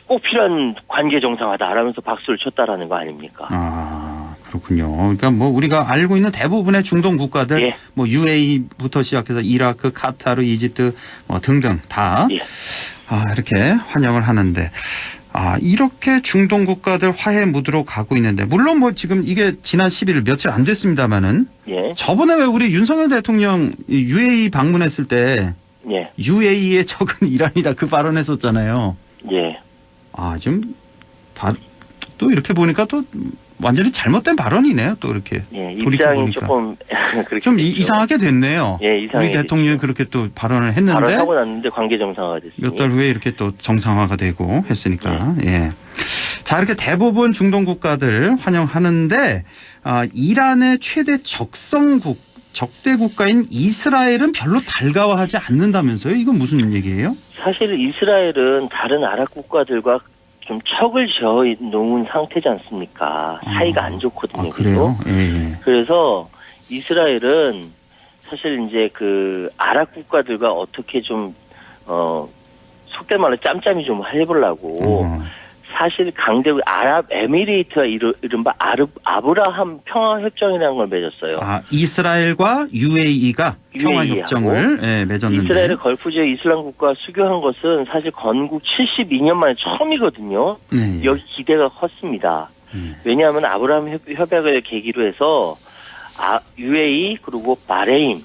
S13: 꼭 필요한 관계 정상화다라면서 박수를 쳤다라는 거 아닙니까?
S2: 그렇군요. 그러니까 우리가 알고 있는 대부분의 중동 국가들 UAE부터 시작해서 이라크, 카타르, 이집트 등등 다 이렇게 환영을 하는데 이렇게 중동 국가들 화해 무드로 가고 있는데, 물론 뭐 지금 이게 지난 10일 며칠 안 됐습니다만은,
S13: 예.
S2: 저번에 왜 우리 윤석열 대통령 UAE 방문했을 때,
S13: 예.
S2: UAE의 적은 이란이다 그 발언했었잖아요.
S13: 예.
S2: 또 이렇게 보니까 또 완전히 잘못된 발언이네요. 또 이렇게
S13: 입장이 조금 그렇게
S2: 좀 이상하게 됐네요.
S13: 예, 이상하게
S2: 우리 대통령이 그렇게 또 발언을 했는데
S13: 발언하고 났는데 관계 정상화가 됐습니다.
S2: 몇 달 후에 이렇게 또 정상화가 되고 했으니까. 예. 자, 이렇게 대부분 중동 국가들 환영하는데 이란의 최대 적대 국가인 이스라엘은 별로 달가워하지 않는다면서요? 이건 무슨 얘기예요?
S13: 사실 이스라엘은 다른 아랍 국가들과 좀 척을 지어 놓은 상태지 않습니까? 사이가 안 좋거든요.
S2: 그래요? 예.
S13: 그래서 이스라엘은 사실 이제 그 아랍 국가들과 어떻게 좀 속된 말로 짬짬이 좀 해보려고 사실 강대국 아랍에미레이트와 이른바 아브라함 평화협정이라는 걸 맺었어요.
S2: 이스라엘과 UAE가 평화협정을 맺었는데.
S13: 이스라엘의 걸프 지역 이슬람 국가가 수교한 것은 사실 건국 72년 만에 처음이거든요.
S2: 네.
S13: 여기 기대가 컸습니다. 왜냐하면 아브라함 협약을 계기로 해서 UAE 그리고 바레인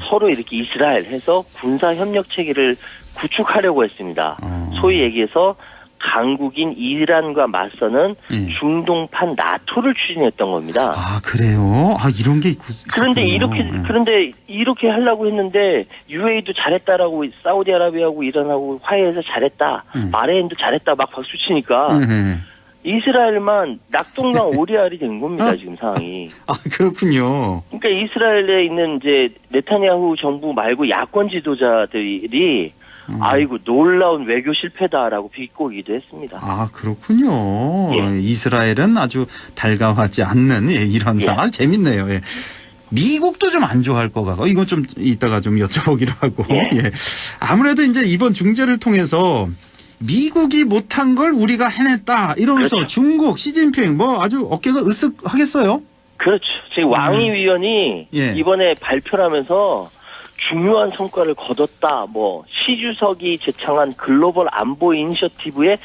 S13: 서로 이렇게 이스라엘 해서 군사 협력 체계를 구축하려고 했습니다. 소위 얘기해서 강국인 이란과 맞서는 중동판 나토를 추진했던 겁니다.
S2: 그래요? 이런 게 있군요.
S13: 그런데 이렇게 하려고 했는데 UAE도 잘했다라고 사우디아라비아하고 이란하고 화해해서 잘했다. 바레인도 잘했다 막 박수 치니까 이스라엘만 낙동강 오리알이 된 겁니다. 지금 상황이.
S2: 그렇군요.
S13: 그러니까 이스라엘에 있는 이제 네타냐후 정부 말고 야권 지도자들이 아이고 놀라운 외교 실패다라고 비꼬기도 했습니다.
S2: 그렇군요.
S13: 예.
S2: 이스라엘은 아주 달가워하지 않는 이런 상황. 재밌네요. 예. 미국도 좀 안 좋아할 것 같고 이건 좀 이따가 좀 여쭤보기로 하고. 예. 아무래도 이제 이번 중재를 통해서 미국이 못한 걸 우리가 해냈다 이러면서 그렇죠. 중국 시진핑 뭐 아주 어깨가 으쓱하겠어요.
S13: 그렇죠. 지금 왕이 위원이 이번에 발표를 하면서 중요한 성과를 거뒀다. 시 주석이 제창한 글로벌 안보 이니셔티브의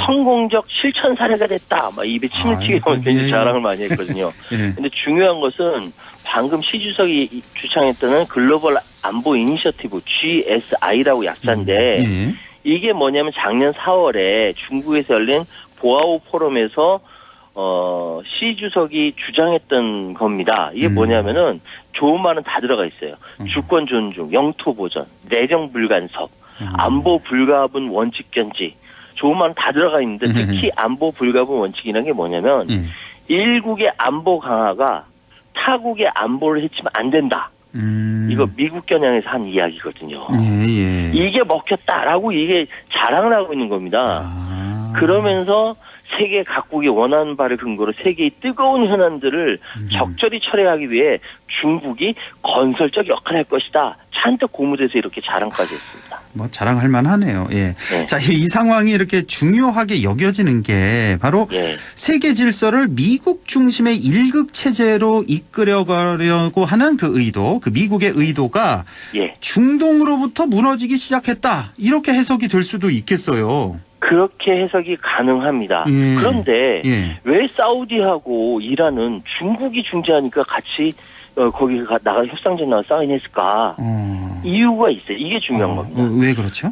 S13: 성공적 실천 사례가 됐다. 입에 침을 튀기면서 굉장히 자랑을 많이 했거든요. 근데 중요한 것은 방금 시 주석이 주창했던 글로벌 안보 이니셔티브 GSI라고 약자인데 이게 뭐냐면 작년 4월에 중국에서 열린 보아오 포럼에서 시 주석이 주장했던 겁니다. 이게 뭐냐면은 좋은 말은 다 들어가 있어요. 주권 존중, 영토 보전, 내정 불간섭, 안보 불가분 원칙 견지. 좋은 말은 다 들어가 있는데 특히 안보 불가분 원칙이라는 게 뭐냐면 일국의 안보 강화가 타국의 안보를 해치면 안 된다. 이거 미국 겨냥에서 한 이야기거든요. 이게 먹혔다라고 이게 자랑을 하고 있는 겁니다. 그러면서 세계 각국이 원하는 바를 근거로 세계의 뜨거운 현안들을 적절히 처리하기 위해 중국이 건설적 역할을 할 것이다. 잔뜩 고무돼서 이렇게 자랑까지 했습니다.
S2: 자랑할 만하네요. 예. 자, 이 상황이 이렇게 중요하게 여겨지는 게 바로 세계 질서를 미국 중심의 일극 체제로 이끌어가려고 하는 그 의도, 그 미국의 의도가 중동으로부터 무너지기 시작했다. 이렇게 해석이 될 수도 있겠어요.
S13: 그렇게 해석이 가능합니다. 그런데 왜 사우디하고 이란은 중국이 중재하니까 같이 거기 나가 협상전 나가 사인했을까? 이유가 있어요. 이게 중요한 겁니다.
S2: 왜 그렇죠?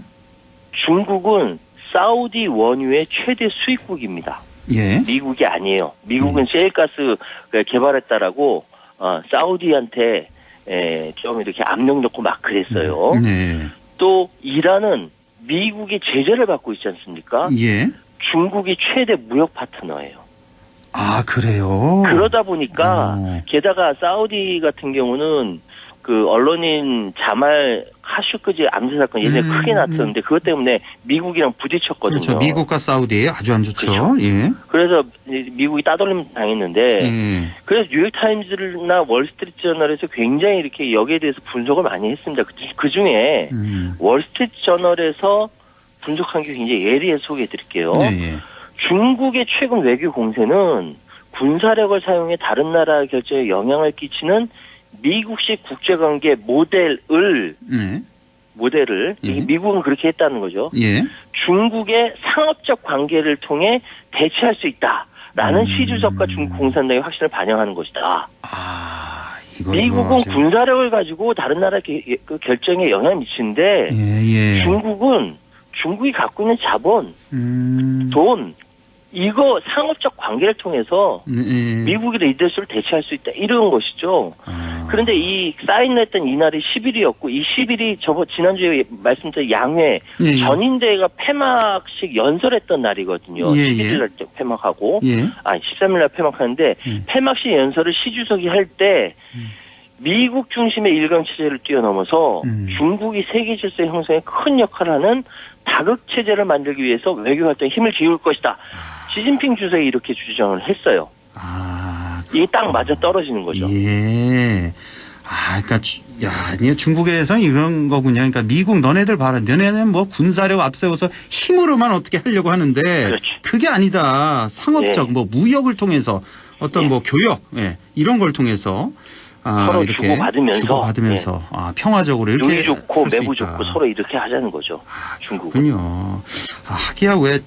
S13: 중국은 사우디 원유의 최대 수입국입니다. 미국이 아니에요. 미국은 셰일가스 개발했다라고 사우디한테 좀 이렇게 압력 넣고 막 그랬어요. 또 이란은 미국의 제재를 받고 있지 않습니까? 중국이 최대 무역 파트너예요.
S2: 그래요?
S13: 그러다 보니까 게다가 사우디 같은 경우는 그 언론인 자말 카쇼크지 암살 사건 예전에 크게 나왔었는데 그것 때문에 미국이랑 부딪혔거든요.
S2: 그렇죠. 미국과 사우디 아주 안 좋죠.
S13: 그렇죠. 그래서 미국이 따돌림 당했는데 그래서 뉴욕타임즈나 월스트리트저널에서 굉장히 이렇게 여기에 대해서 분석을 많이 했습니다. 그중에 월스트리트저널에서 분석한 게 굉장히 예리해서 소개해드릴게요. 중국의 최근 외교 공세는 군사력을 사용해 다른 나라 결정에 영향을 끼치는 미국식 국제관계 모델을 모델을
S2: 예.
S13: 미국은 그렇게 했다는 거죠.
S2: 예.
S13: 중국의 상업적 관계를 통해 대체할 수 있다라는 시주석과 중국 공산당의 확신을 반영하는 것이다. 미국은 군사력을 가지고 다른 나라 그 결정에 영향을 미치는데
S2: 예.
S13: 중국이 갖고 있는 자본, 돈 이거 상업적 관계를 통해서 미국의 리더십을 대체할 수 있다 이런 것이죠. 그런데 이 사인했던 이날이 10일이었고 이 10일이 지난주에 말씀드린 양회 전인대가 폐막식 연설했던 날이거든요. 11일 날 폐막하고 13일 날 폐막하는데 폐막식 연설을 시주석이 할 때 미국 중심의 일강 체제를 뛰어넘어서 중국이 세계 질서 형성에 큰 역할을 하는 다극 체제를 만들기 위해서 외교 활동에 힘을 기울 것이다. 시진핑 주석이 이렇게 주장을 했어요. 이게 딱 맞아 떨어지는 거죠.
S2: 예. 그러니까 중국에서 이런 거군요. 그러니까 미국 너네들 봐라. 너네는 뭐 군사력 앞세워서 힘으로만 어떻게 하려고 하는데 그게 아니다. 상업적 뭐 무역을 통해서 어떤 뭐 교역 이런 걸 통해서
S13: 서로
S2: 이렇게 주고받으면서 평화적으로 이렇게
S13: 눈이 좋고 매부 좋고 서로 이렇게 하자는 거죠. 중국은.
S2: 그렇군요. 하기야 왜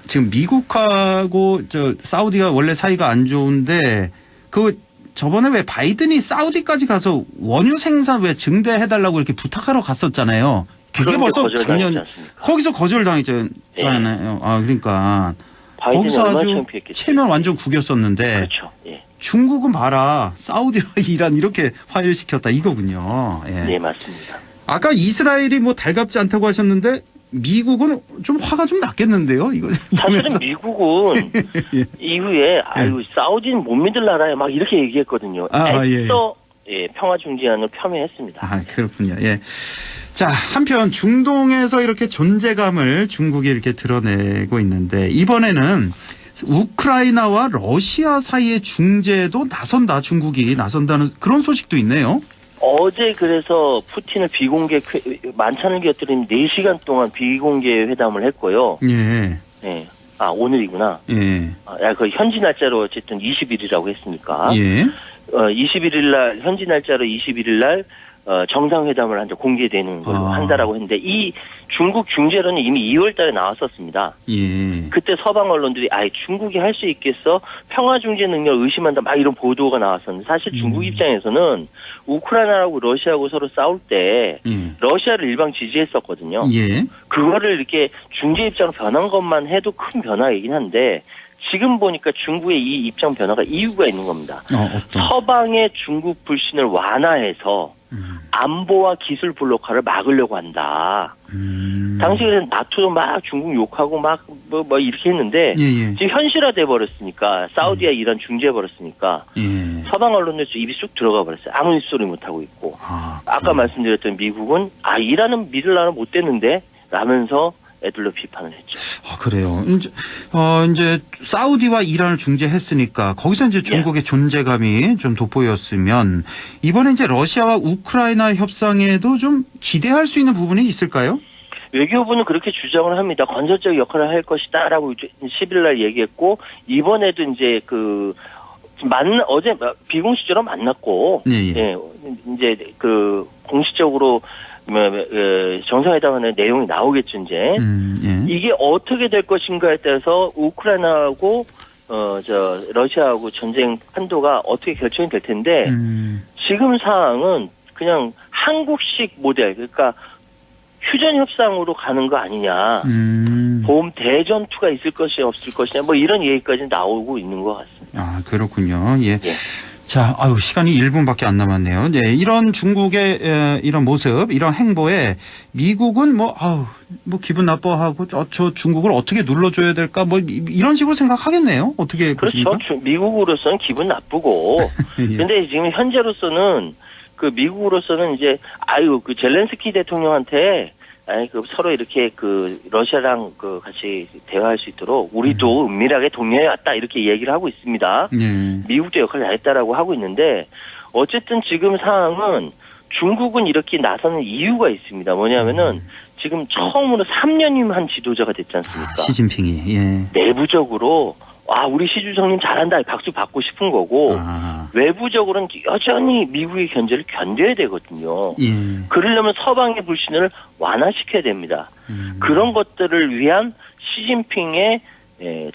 S2: 지금 미국하고 사우디가 원래 사이가 안 좋은데 저번에 왜 바이든이 사우디까지 가서 원유 생산 왜 증대해달라고 이렇게 부탁하러 갔었잖아요. 그게 벌써 작년 거기서 거절당했잖아요. 그러니까 거기서 아주 체면 완전 구겼었는데
S13: 그렇죠.
S2: 중국은 봐라 사우디와 이란 이렇게 화해를 시켰다 이거군요.
S13: 네 맞습니다.
S2: 아까 이스라엘이 뭐 달갑지 않다고 하셨는데 미국은 좀 화가 좀 났겠는데요. 이거
S13: 사실은 미국은 이후에 사우디는 못 믿을 나라야 막 이렇게 얘기했거든요. 애써 평화 중재안을 폄훼했습니다.
S2: 그렇군요. 예. 자, 한편 중동에서 이렇게 존재감을 중국이 이렇게 드러내고 있는데 이번에는 우크라이나와 러시아 사이의 중재도 중국이 나선다는 그런 소식도 있네요.
S13: 어제 그래서 푸틴을 비공개 만찬을 곁들인 4시간 동안 비공개 회담을 했고요.
S2: 예.
S13: 오늘이구나. 그 현지 날짜로 어쨌든 20일이라고 했으니까. 21일 날 현지 날짜로 21일 날 정상회담을 한다 공개되는 걸로 한다라고 했는데 이 중국 중재론이 이미 2월 달에 나왔었습니다. 그때 서방 언론들이 중국이 할 수 있겠어? 평화 중재 능력을 의심한다 막 이런 보도가 나왔었는데 사실 중국 입장에서는 우크라이나하고 러시아하고 서로 싸울 때 러시아를 일방 지지했었거든요. 그거를 이렇게 중재 입장으로 변한 것만 해도 큰 변화이긴 한데 지금 보니까 중국의 이 입장 변화가 이유가 있는 겁니다. 서방의 중국 불신을 완화해서 안보와 기술 블록화를 막으려고 한다. 당시 그래서 나토도 막 중국 욕하고 막 뭐 이렇게 했는데 지금 현실화돼 버렸으니까 사우디와 이란 중재해 버렸으니까 서방 언론들 입이 쑥 들어가 버렸어요. 아무 소리 못 하고 있고 아까 말씀드렸던 미국은 이란은 믿을 나라 못 됐는데 라면서 애들로 비판을 했죠.
S2: 그래요. 이제 사우디와 이란을 중재했으니까 거기서 이제 중국의 존재감이 좀 돋보였으면 이번에 이제 러시아와 우크라이나 협상에도 좀 기대할 수 있는 부분이 있을까요?
S13: 외교부는 그렇게 주장을 합니다. 건설적 역할을 할 것이다라고 10일 날 얘기했고 이번에도 이제 어제 비공식적으로 만났고 이제 공식적으로 정상회담의 내용이 나오겠죠, 이제. 이게 어떻게 될 것인가에 따라서 우크라이나하고, 러시아하고 전쟁 한도가 어떻게 결정이 될 텐데, 지금 상황은 그냥 한국식 모델, 그러니까 휴전 협상으로 가는 거 아니냐. 봄 대전투가 있을 것이 없을 것이냐, 뭐 이런 얘기까지 나오고 있는 것 같습니다.
S2: 그렇군요. 자, 시간이 1분밖에 안 남았네요. 이런 중국의 이런 모습, 이런 행보에 미국은 뭐 기분 나빠하고 저 중국을 어떻게 눌러줘야 될까 뭐 이런 식으로 생각하겠네요. 어떻게 보십니까?
S13: 그렇죠. 미국으로서는 기분 나쁘고. 근데 지금 현재로서는 미국으로서는 이제 젤렌스키 대통령한테 서로 이렇게 러시아랑 같이 대화할 수 있도록 우리도 은밀하게 동료해 왔다 이렇게 얘기를 하고 있습니다. 미국도 역할을 다했다라고 하고 있는데 어쨌든 지금 상황은 중국은 이렇게 나서는 이유가 있습니다. 뭐냐면은 지금 처음으로 3년이면 한 지도자가 됐지 않습니까?
S2: 시진핑이.
S13: 내부적으로 우리 시 주석님 잘한다 박수 받고 싶은 거고 외부적으로는 여전히 미국의 견제를 견뎌야 되거든요.
S2: 예.
S13: 그러려면 서방의 불신을 완화시켜야 됩니다. 그런 것들을 위한 시진핑의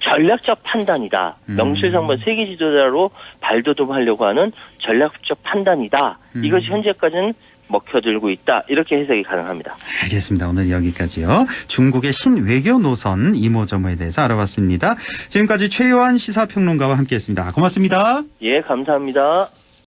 S13: 전략적 판단이다. 명실상부한 세계 지도자로 발돋움하려고 하는 전략적 판단이다. 이것이 현재까지는 먹혀들고 있다. 이렇게 해석이 가능합니다.
S2: 알겠습니다. 오늘 여기까지요. 중국의 신외교 노선 이모저모에 대해서 알아봤습니다. 지금까지 최요한 시사평론가와 함께했습니다. 고맙습니다.
S13: 예, 감사합니다.